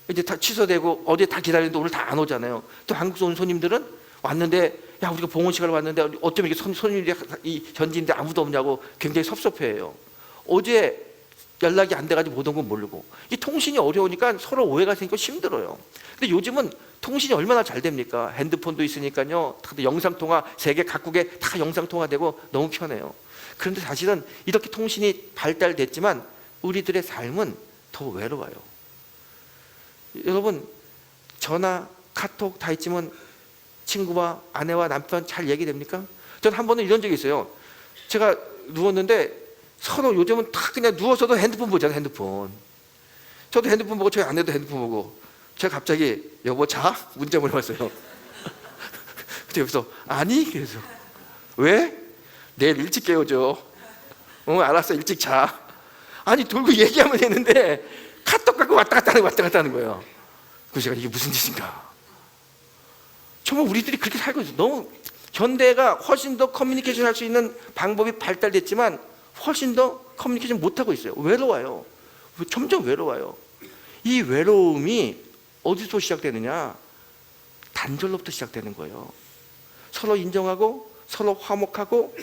이제 다 취소되고 어제 다 기다리는데 오늘 다 안 오잖아요. 또 한국에서 온 손님들은 왔는데, 야, 우리가 봉헌식을 왔는데 어쩌면 이게 손님들이 이 현지인데 아무도 없냐고 굉장히 섭섭해해요. 어제 연락이 안 돼가지고 못 온 건 모르고. 이 통신이 어려우니까 서로 오해가 생기고 힘들어요. 근데 요즘은 통신이 얼마나 잘 됩니까? 핸드폰도 있으니까요. 영상통화, 세계 각국에 다 영상통화되고 너무 편해요. 그런데 사실은 이렇게 통신이 발달됐지만 우리들의 삶은 더 외로워요. 여러분, 전화, 카톡 다 있지만 친구와 아내와 남편 잘 얘기됩니까? 전 한 번은 이런 적이 있어요. 제가 누웠는데 서로 요즘은 다 그냥 누워서도 핸드폰 보잖아요. 핸드폰. 저도 핸드폰 보고 저희 아내도 핸드폰 보고. 제가 갑자기 여보 자? 문자 보내왔어요. 근데 여기서 아니? 그래서 왜? 내일 일찍 깨워줘. 알았어, 일찍 자. 아니, 돌고 얘기하면 되는데 카톡 갖고 왔다 갔다 하는 거예요. 그래서 제가 이게 무슨 짓인가. 정말 우리들이 그렇게 살고 있어요. 너무 현대가 훨씬 더 커뮤니케이션 할 수 있는 방법이 발달됐지만 훨씬 더 커뮤니케이션 못하고 있어요. 외로워요. 점점 외로워요. 이 외로움이 어디서 시작되느냐? 단절로부터 시작되는 거예요. 서로 인정하고 서로 화목하고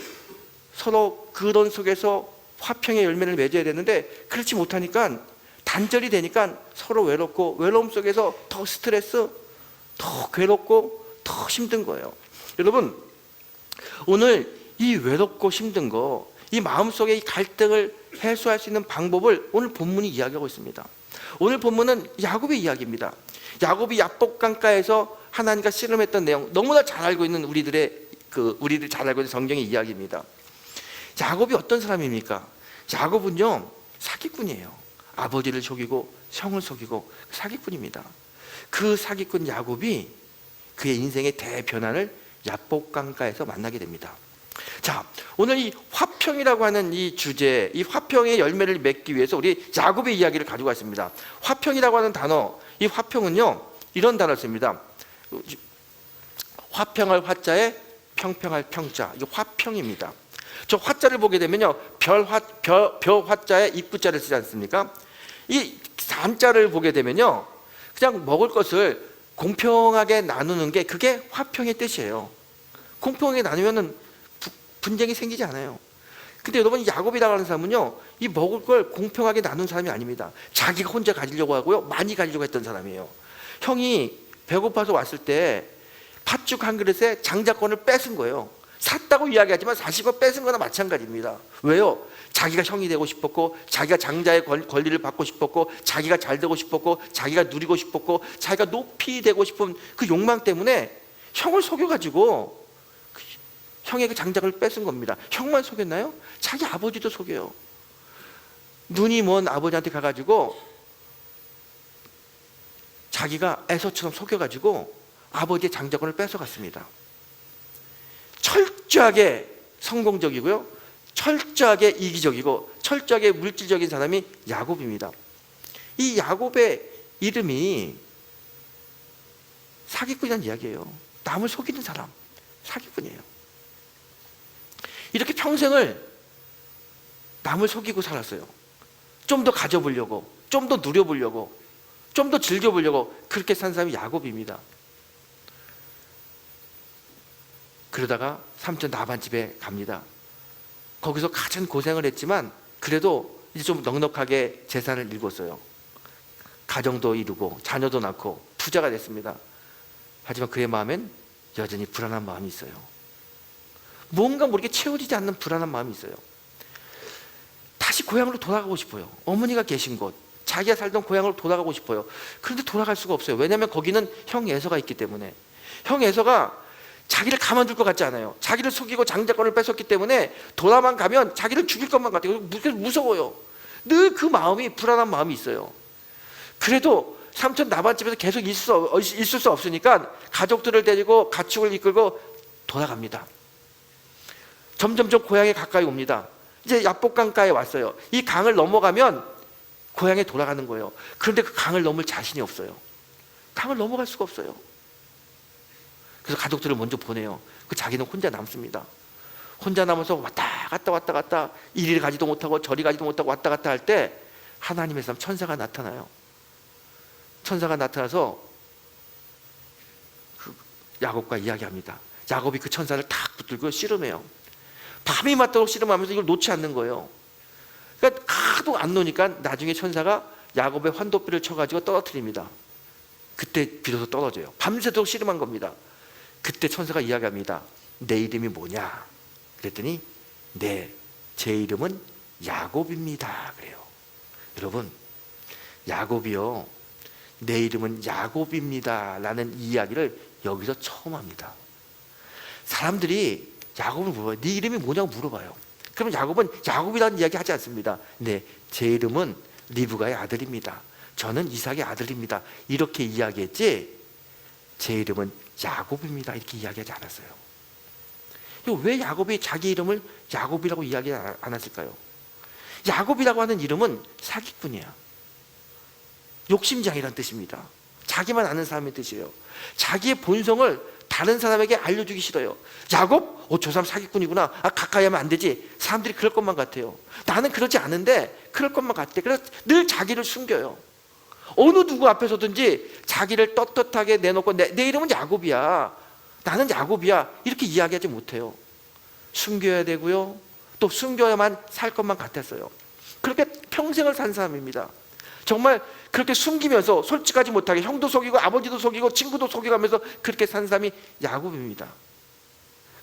서로 그런 속에서 화평의 열매를 맺어야 되는데 그렇지 못하니까 단절이 되니까 서로 외롭고, 외로움 속에서 더 스트레스, 더 괴롭고 더 힘든 거예요. 여러분, 오늘 이 외롭고 힘든 거, 이 마음속의 이 갈등을 해소할 수 있는 방법을 오늘 본문이 이야기하고 있습니다. 오늘 본문은 야곱의 이야기입니다. 야곱이 야복강가에서 하나님과 씨름했던 내용, 너무나 잘 알고 있는 우리들이 잘 알고 있는 성경의 이야기입니다. 야곱이 어떤 사람입니까? 야곱은요, 사기꾼이에요. 아버지를 속이고 형을 속이고 사기꾼입니다. 그 사기꾼 야곱이 그의 인생의 대변환을 야복강가에서 만나게 됩니다. 자, 오늘 이 화평이라고 하는 이 주제, 이 화평의 열매를 맺기 위해서 우리 야곱의 이야기를 가지고 왔습니다. 화평이라고 하는 단어, 이 화평은요, 이런 단어를 씁니다. 화평할 화자에 평평할 평자, 이게 화평입니다. 저 화자를 보게 되면요, 별 화자에 입구자를 쓰지 않습니까? 이 산자를 보게 되면요, 그냥 먹을 것을 공평하게 나누는 게 그게 화평의 뜻이에요. 공평하게 나누면은 분쟁이 생기지 않아요. 근데 여러분, 야곱이라고 하는 사람은요, 이 먹을 걸 공평하게 나눈 사람이 아닙니다. 자기가 혼자 가지려고 하고요, 많이 가지려고 했던 사람이에요. 형이 배고파서 왔을 때 팥죽 한 그릇에 장자권을 뺏은 거예요. 샀다고 이야기하지만 사실 그거 뺏은 거나 마찬가지입니다. 왜요? 자기가 형이 되고 싶었고, 자기가 장자의 권리를 받고 싶었고, 자기가 잘 되고 싶었고, 자기가 누리고 싶었고, 자기가 높이 되고 싶은 그 욕망 때문에 형을 속여가지고 형의 그 장작을 뺏은 겁니다. 형만 속였나요? 자기 아버지도 속여요. 눈이 먼 아버지한테 가가지고 자기가 에서처럼 속여가지고 아버지의 장자권을 뺏어갔습니다. 철저하게 성공적이고요, 철저하게 이기적이고 철저하게 물질적인 사람이 야곱입니다. 이 야곱의 이름이 사기꾼이라는 이야기예요. 남을 속이는 사람, 사기꾼이에요. 이렇게 평생을 남을 속이고 살았어요. 좀 더 가져보려고, 좀 더 누려보려고, 좀 더 즐겨보려고 그렇게 산 사람이 야곱입니다. 그러다가 삼촌 라반 집에 갑니다. 거기서 가장 고생을 했지만 그래도 이제 좀 넉넉하게 재산을 일궜어요. 가정도 이루고 자녀도 낳고 부자가 됐습니다. 하지만 그의 마음엔 여전히 불안한 마음이 있어요. 뭔가 모르게 채워지지 않는 불안한 마음이 있어요. 다시 고향으로 돌아가고 싶어요. 어머니가 계신 곳, 자기가 살던 고향으로 돌아가고 싶어요. 그런데 돌아갈 수가 없어요. 왜냐하면 거기는 형 에서가 있기 때문에. 형 에서가 자기를 가만둘 것 같지 않아요. 자기를 속이고 장자권을 뺏었기 때문에 돌아만 가면 자기를 죽일 것만 같아요. 무서워요. 늘 그 마음이, 불안한 마음이 있어요. 그래도 삼촌 라반 집에서 계속 있을 수 없으니까 가족들을 데리고 가축을 이끌고 돌아갑니다. 점점점 고향에 가까이 옵니다. 이제 야복강가에 왔어요. 이 강을 넘어가면 고향에 돌아가는 거예요. 그런데 그 강을 넘을 자신이 없어요. 강을 넘어갈 수가 없어요. 그래서 가족들을 먼저 보내요. 그 자기는 혼자 남습니다. 혼자 남아서 왔다 갔다 이리 가지도 못하고 저리 가지도 못하고 왔다 갔다 할 때 하나님의 사람 천사가 나타나요. 천사가 나타나서 그 야곱과 이야기합니다. 야곱이 그 천사를 탁 붙들고 씨름해요. 밤이 맞도록 씨름하면서 이걸 놓지 않는 거예요. 그러니까 하도 안 놓으니까 나중에 천사가 야곱의 환도뼈를 쳐가지고 떨어뜨립니다. 그때 비로소 떨어져요. 밤새도록 씨름한 겁니다. 그때 천사가 이야기합니다. 내 이름이 뭐냐? 그랬더니 제 이름은 야곱입니다. 그래요. 여러분, 야곱이요, 내 이름은 야곱입니다 라는 이야기를 여기서 처음 합니다. 사람들이 야곱을 물어봐요. 네 이름이 뭐냐고 물어봐요. 그러면 야곱은 야곱이라는 이야기 하지 않습니다. 네, 제 이름은 리브가의 아들입니다. 저는 이삭의 아들입니다. 이렇게 이야기했지 제 이름은 야곱입니다 이렇게 이야기하지 않았어요. 왜 야곱이 자기 이름을 야곱이라고 이야기 안 했을까요? 야곱이라고 하는 이름은 사기꾼이야. 욕심장이라는 뜻입니다. 자기만 아는 사람의 뜻이에요. 자기의 본성을 다른 사람에게 알려주기 싫어요. 야곱? 저 사람 사기꾼이구나. 가까이 하면 안 되지. 사람들이 그럴 것만 같아요. 나는 그러지 않은데 그럴 것만 같아. 그래서 늘 자기를 숨겨요. 어느 누구 앞에서든지 자기를 떳떳하게 내놓고 내 이름은 야곱이야, 나는 야곱이야 이렇게 이야기하지 못해요. 숨겨야 되고요. 또 숨겨야만 살 것만 같았어요. 그렇게 평생을 산 사람입니다. 정말 그렇게 숨기면서 솔직하지 못하게 형도 속이고 아버지도 속이고 친구도 속여가면서 그렇게 산 사람이 야곱입니다.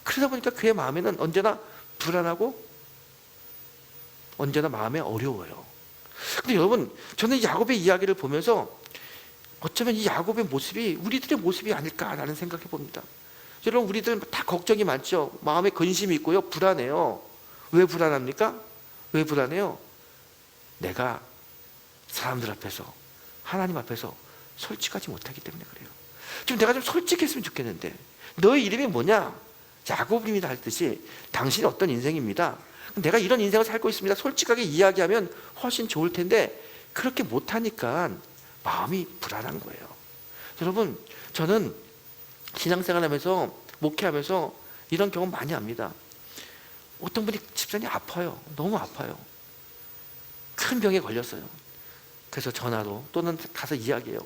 그러다 보니까 그의 마음에는 언제나 불안하고 언제나 마음에 어려워요. 근데 여러분, 저는 야곱의 이야기를 보면서 어쩌면 이 야곱의 모습이 우리들의 모습이 아닐까라는 생각해 봅니다. 여러분, 우리들은 다 걱정이 많죠. 마음에 근심이 있고요. 불안해요. 왜 불안합니까? 왜 불안해요? 내가 사람들 앞에서, 하나님 앞에서 솔직하지 못하기 때문에 그래요. 지금 내가 좀 솔직했으면 좋겠는데, 너의 이름이 뭐냐? 야곱입니다 할 듯이 당신이 어떤 인생입니다. 내가 이런 인생을 살고 있습니다. 솔직하게 이야기하면 훨씬 좋을 텐데 그렇게 못하니까 마음이 불안한 거예요. 여러분, 저는 신앙생활하면서 목회하면서 이런 경험 많이 합니다. 어떤 분이 집사님 아파요. 너무 아파요. 큰 병에 걸렸어요. 그래서 전화로 또는 가서 이야기해요.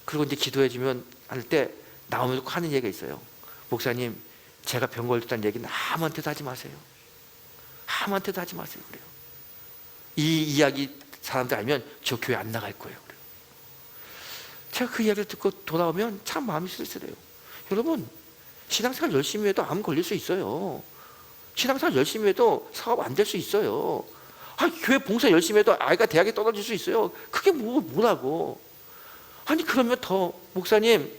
그리고 이제 기도해 주면 할 때 나오면서 하는 얘기가 있어요. 목사님, 제가 병 걸렸다는 얘기는 아무한테도 하지 마세요. 아무한테도 하지 마세요. 그래요. 이 이야기 사람들 알면 저 교회 안 나갈 거예요. 그래요. 제가 그 이야기를 듣고 돌아오면 참 마음이 쓸쓸해요. 여러분, 신앙생활 열심히 해도 암 걸릴 수 있어요. 신앙생활 열심히 해도 사업 안 될 수 있어요. 교회 봉사 열심히 해도 아이가 대학에 떨어질 수 있어요. 그게 뭐라고. 아니, 그러면 더 목사님,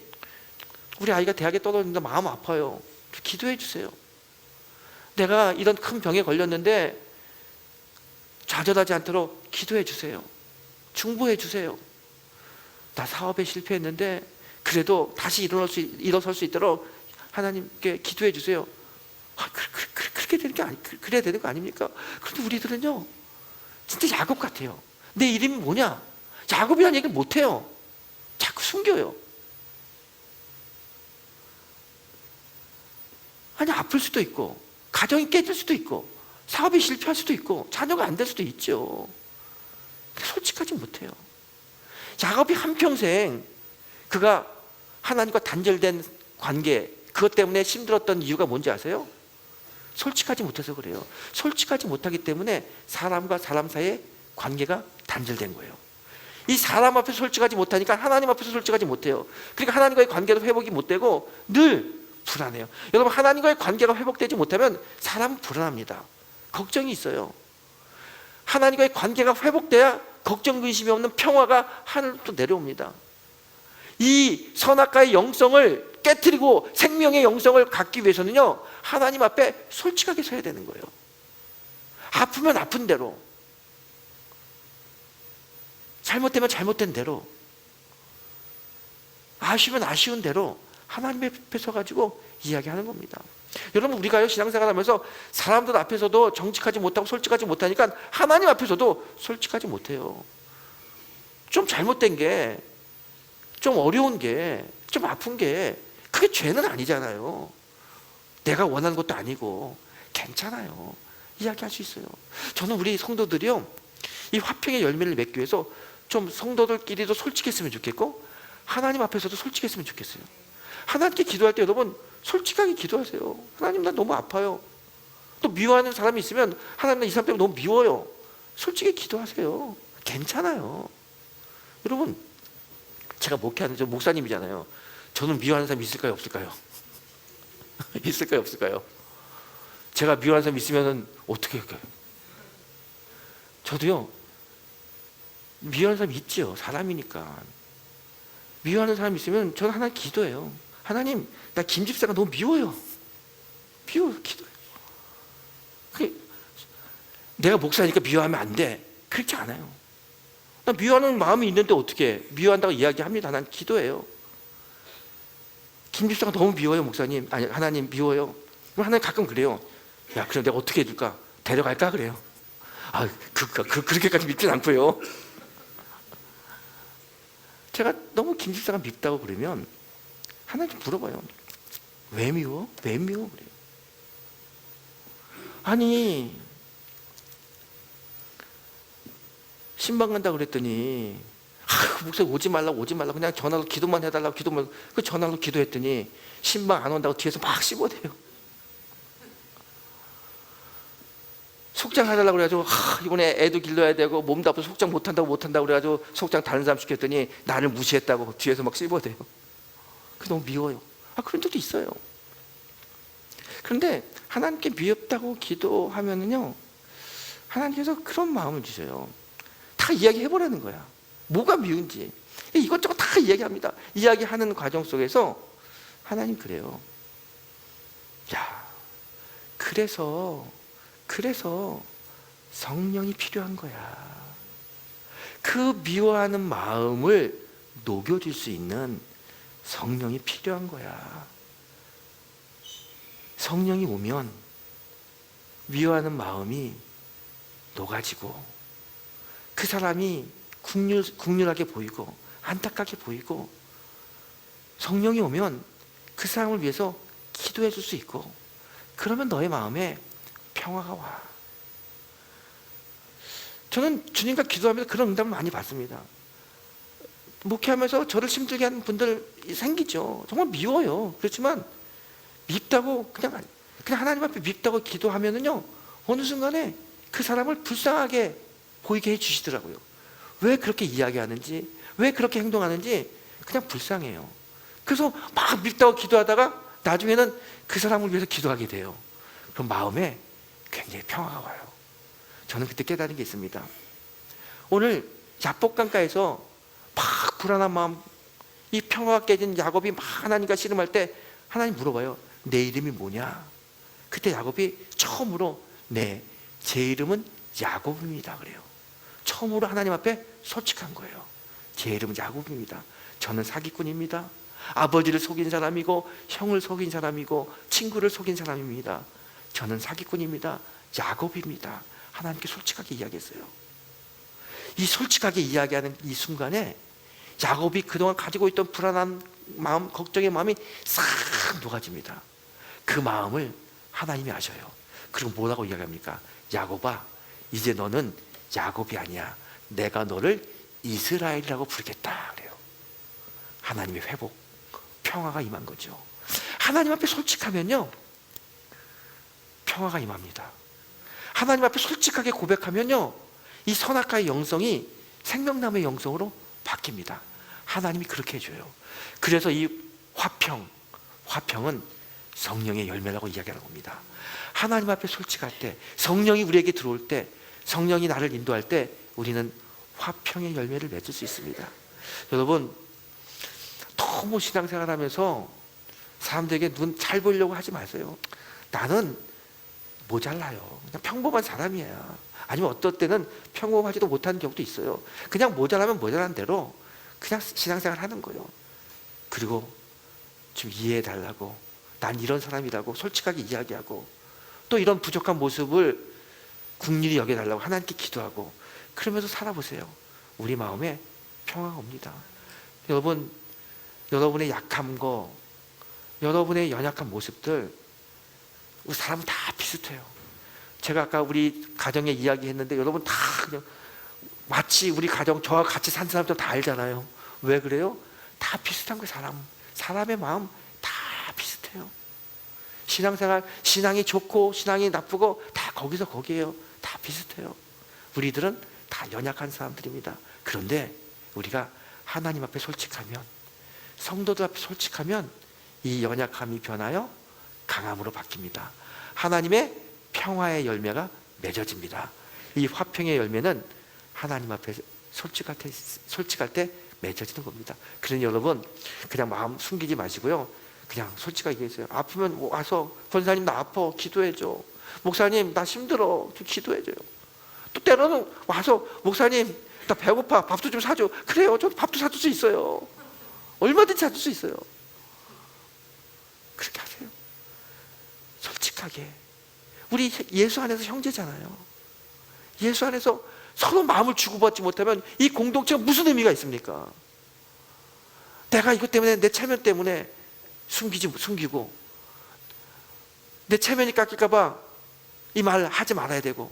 우리 아이가 대학에 떨어졌는데 마음 아파요. 기도해 주세요. 내가 이런 큰 병에 걸렸는데 좌절하지 않도록 기도해 주세요. 중보해 주세요. 나 사업에 실패했는데 그래도 다시 일어설 수 있도록 하나님께 기도해 주세요. 그렇게 되는 게 그래야 되는 거 아닙니까? 그런데 우리들은요, 진짜 야곱 같아요. 내 이름이 뭐냐? 야곱이라는 얘기를 못해요. 자꾸 숨겨요. 아니, 아플 수도 있고 가정이 깨질 수도 있고 사업이 실패할 수도 있고 자녀가 안 될 수도 있죠. 솔직하지 못해요. 야곱이 한평생 그가 하나님과 단절된 관계, 그것 때문에 힘들었던 이유가 뭔지 아세요? 솔직하지 못해서 그래요. 솔직하지 못하기 때문에 사람과 사람 사이의 관계가 단절된 거예요. 이 사람 앞에서 솔직하지 못하니까 하나님 앞에서 솔직하지 못해요. 그러니까 하나님과의 관계도 회복이 못 되고 늘 불안해요. 여러분, 하나님과의 관계가 회복되지 못하면 사람은 불안합니다. 걱정이 있어요. 하나님과의 관계가 회복돼야 걱정 근심이 없는 평화가 하늘로 또 내려옵니다. 이 선악과의 영성을 깨트리고 생명의 영성을 갖기 위해서는요, 하나님 앞에 솔직하게 서야 되는 거예요. 아프면 아픈 대로, 잘못되면 잘못된 대로, 아쉬우면 아쉬운 대로 하나님 앞에 서가지고 이야기하는 겁니다. 여러분, 우리가요 신앙생활 하면서 사람들 앞에서도 정직하지 못하고 솔직하지 못하니까 하나님 앞에서도 솔직하지 못해요. 좀 잘못된 게, 좀 어려운 게, 좀 아픈 게 그게 죄는 아니잖아요. 내가 원하는 것도 아니고 괜찮아요. 이야기할 수 있어요. 저는 우리 성도들이요, 이 화평의 열매를 맺기 위해서 좀 성도들끼리도 솔직했으면 좋겠고 하나님 앞에서도 솔직했으면 좋겠어요. 하나님께 기도할 때 여러분 솔직하게 기도하세요. 하나님, 나 너무 아파요. 또 미워하는 사람이 있으면 하나님, 나 이 사람 때문에 너무 미워요. 솔직히 기도하세요. 괜찮아요. 여러분, 제가 목회하는 저 목사님이잖아요. 저는 미워하는 사람이 있을까요, 없을까요? 있을까요, 없을까요? 제가 미워하는 사람이 있으면 어떻게 할까요? 저도요, 미워하는 사람이 있죠. 사람이니까. 미워하는 사람이 있으면 저는 하나님 기도해요. 하나님, 나 김집사가 너무 미워요. 미워요. 기도해요. 내가 목사니까 미워하면 안 돼. 그렇지 않아요. 나 미워하는 마음이 있는데 어떻게 미워한다고 이야기합니다. 난 기도해요. 김집사가 너무 미워요, 목사님. 아니, 하나님 미워요. 그럼 하나님 가끔 그래요. 야, 그럼 내가 어떻게 해줄까? 데려갈까? 그래요. 그렇게까지 밉진 않고요. 제가 너무 김집사가 밉다고 그러면 하나님 물어봐요. 왜 미워? 왜 미워? 그래요. 아니, 신방 간다고 그랬더니 목사님 오지 말라고 그냥 전화로 기도만 해달라고 그 전화로 기도했더니 신방 안 온다고 뒤에서 막 씹어대요. 속장 해달라고 그래가지고 이번에 애도 길러야 되고 몸도 아파서 속장 못한다고 그래가지고 속장 다른 사람 시켰더니 나를 무시했다고 뒤에서 막 씹어대요. 그게 너무 미워요. 그런 적도 있어요. 그런데 하나님께 미웠다고 기도하면은요, 하나님께서 그런 마음을 주셔요. 다 이야기해보라는 거야. 뭐가 미운지 이것저것 다 이야기합니다. 이야기하는 과정 속에서 하나님 그래요. 야, 그래서 성령이 필요한 거야. 그 미워하는 마음을 녹여줄 수 있는 성령이 필요한 거야. 성령이 오면 미워하는 마음이 녹아지고 그 사람이 국률하게 보이고 안타깝게 보이고, 성령이 오면 그 사람을 위해서 기도해 줄 수 있고, 그러면 너의 마음에 평화가 와. 저는 주님과 기도하면서 그런 응답을 많이 받습니다. 목회하면서 저를 힘들게 하는 분들 생기죠. 정말 미워요. 그렇지만 밉다고 그냥 하나님 앞에 밉다고 기도하면은요, 어느 순간에 그 사람을 불쌍하게 보이게 해주시더라고요. 왜 그렇게 이야기하는지, 왜 그렇게 행동하는지 그냥 불쌍해요. 그래서 막 밉다고 기도하다가 나중에는 그 사람을 위해서 기도하게 돼요. 그럼 마음에 굉장히 평화가 와요. 저는 그때 깨달은 게 있습니다. 오늘 야복강가에서 막 불안한 마음, 이 평화가 깨진 야곱이 막 하나님과 씨름할 때 하나님 물어봐요. 내 이름이 뭐냐? 그때 야곱이 처음으로 제 이름은 야곱입니다 그래요. 처음으로 하나님 앞에 솔직한 거예요. 제 이름은 야곱입니다. 저는 사기꾼입니다. 아버지를 속인 사람이고 형을 속인 사람이고 친구를 속인 사람입니다. 저는 사기꾼입니다. 야곱입니다. 하나님께 솔직하게 이야기했어요. 이 솔직하게 이야기하는 이 순간에 야곱이 그동안 가지고 있던 불안한 마음, 걱정의 마음이 싹 녹아집니다. 그 마음을 하나님이 아셔요. 그리고 뭐라고 이야기합니까? 야곱아, 이제 너는 야곱이 아니야. 내가 너를 이스라엘이라고 부르겠다 그래요. 하나님의 회복, 평화가 임한 거죠. 하나님 앞에 솔직하면요, 평화가 임합니다. 하나님 앞에 솔직하게 고백하면요, 이 선악과의 영성이 생명나무의 영성으로 바뀝니다. 하나님이 그렇게 해줘요. 그래서 이 화평은 성령의 열매라고 이야기하는 겁니다. 하나님 앞에 솔직할 때, 성령이 우리에게 들어올 때, 성령이 나를 인도할 때 우리는 화평의 열매를 맺을 수 있습니다. 여러분, 너무 신앙생활하면서 사람들에게 눈 잘 보이려고 하지 마세요. 나는 모자라요. 그냥 평범한 사람이에요. 아니면 어떨 때는 평범하지도 못하는 경우도 있어요. 그냥 모자라면 모자란 대로 그냥 신앙생활 하는 거예요. 그리고 좀 이해해달라고, 난 이런 사람이라고 솔직하게 이야기하고, 또 이런 부족한 모습을 긍휼히 여겨달라고 하나님께 기도하고, 그러면서 살아보세요. 우리 마음에 평화가 옵니다. 여러분, 여러분의 약함과 여러분의 연약한 모습들, 우리 사람은 다 비슷해요. 제가 아까 우리 가정에 이야기했는데 여러분 다 그냥 마치 우리 가정, 저와 같이 산 사람들 다 알잖아요. 왜 그래요? 다 비슷한 거예요. 사람의 마음 다 비슷해요. 신앙생활, 신앙이 좋고 신앙이 나쁘고 다 거기에요. 다 비슷해요. 우리들은 다 연약한 사람들입니다. 그런데 우리가 하나님 앞에 솔직하면, 성도들 앞에 솔직하면 이 연약함이 변하여 강함으로 바뀝니다. 하나님의 평화의 열매가 맺어집니다. 이 화평의 열매는 하나님 앞에 솔직할 때 맺어지는 겁니다. 그러니 여러분, 그냥 마음 숨기지 마시고요, 그냥 솔직하게 얘기해주세요. 아프면 와서, 권사님 나 아파 기도해줘. 목사님 나 힘들어 좀 기도해줘요. 또 때로는 와서, 목사님 나 배고파 밥도 좀 사줘. 그래요, 저 밥도 사줄 수 있어요. 얼마든지 사줄 수 있어요. 그렇게 하세요. 솔직하게. 우리 예수 안에서 형제잖아요. 예수 안에서 서로 마음을 주고받지 못하면 이 공동체가 무슨 의미가 있습니까? 내가 이것 때문에, 내 체면 때문에 숨기고, 내 체면이 깎일까봐 이 말 하지 말아야 되고,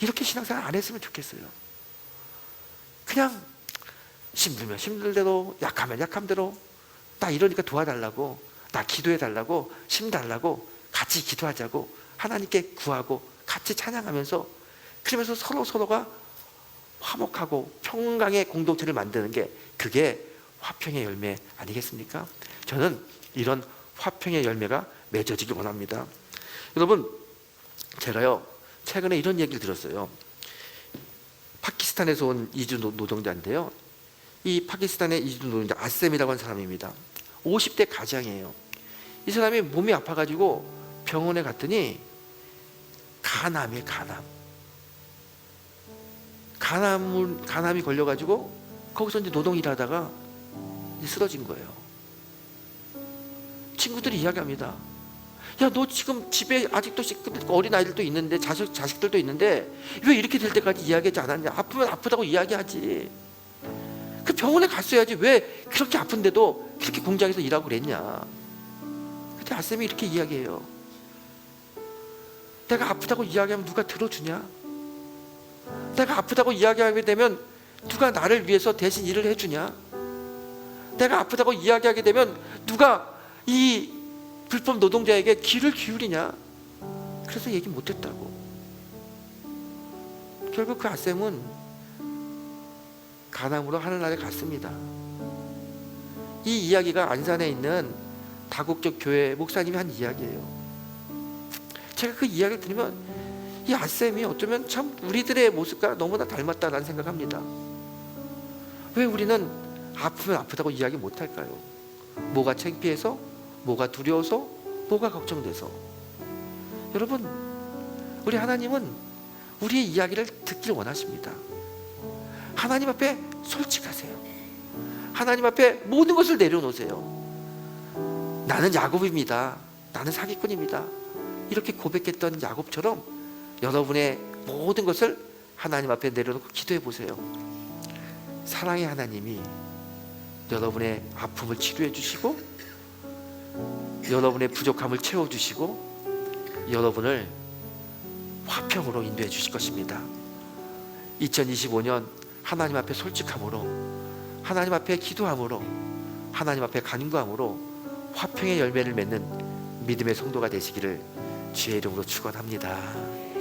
이렇게 신앙생활 안 했으면 좋겠어요. 그냥 힘들면 힘들대로, 약하면 약함대로, 나 이러니까 도와달라고, 나 기도해달라고, 힘 달라고, 같이 기도하자고, 하나님께 구하고 같이 찬양하면서, 그러면서 서로가 화목하고 평강의 공동체를 만드는 게, 그게 화평의 열매 아니겠습니까? 저는 이런 화평의 열매가 맺어지기 원합니다. 여러분, 제가요 최근에 이런 얘기를 들었어요. 파키스탄에서 온 이주 노동자인데요, 이 파키스탄의 이주 노동자 아셈이라고 하는 사람입니다. 50대 가장이에요. 이 사람이 몸이 아파가지고 병원에 갔더니 간암이에요. 간암이 걸려가지고 거기서 이제 노동일 하다가 쓰러진 거예요. 친구들이 이야기합니다. 야, 너 지금 집에 아직도 어린 아이들도 있는데, 자식들도 있는데 왜 이렇게 될 때까지 이야기하지 않았냐? 아프면 아프다고 이야기하지. 그 병원에 갔어야지. 왜 그렇게 아픈데도 그렇게 공장에서 일하고 그랬냐? 근데 아쌤이 이렇게 이야기해요. 내가 아프다고 이야기하면 누가 들어주냐? 내가 아프다고 이야기하게 되면 누가 나를 위해서 대신 일을 해주냐? 내가 아프다고 이야기하게 되면 누가 이 불법 노동자에게 귀를 기울이냐? 그래서 얘기 못했다고. 결국 그 아쌤은 간암으로 하늘나라에 갔습니다. 이 이야기가 안산에 있는 다국적 교회 목사님이 한 이야기예요. 제가 그 이야기를 들으면 이 아쌤이 어쩌면 참 우리들의 모습과 너무나 닮았다라는 생각합니다. 왜 우리는 아프면 아프다고 이야기 못할까요? 뭐가 창피해서? 뭐가 두려워서? 뭐가 걱정돼서? 여러분, 우리 하나님은 우리의 이야기를 듣길 원하십니다. 하나님 앞에 솔직하세요. 하나님 앞에 모든 것을 내려놓으세요. 나는 야곱입니다. 나는 사기꾼입니다. 이렇게 고백했던 야곱처럼 여러분의 모든 것을 하나님 앞에 내려놓고 기도해 보세요. 사랑의 하나님이 여러분의 아픔을 치료해 주시고, 여러분의 부족함을 채워주시고, 여러분을 화평으로 인도해 주실 것입니다. 2025년 하나님 앞에 솔직함으로, 하나님 앞에 기도함으로, 하나님 앞에 간구함으로 화평의 열매를 맺는 믿음의 성도가 되시기를 주의 이름으로 축원합니다.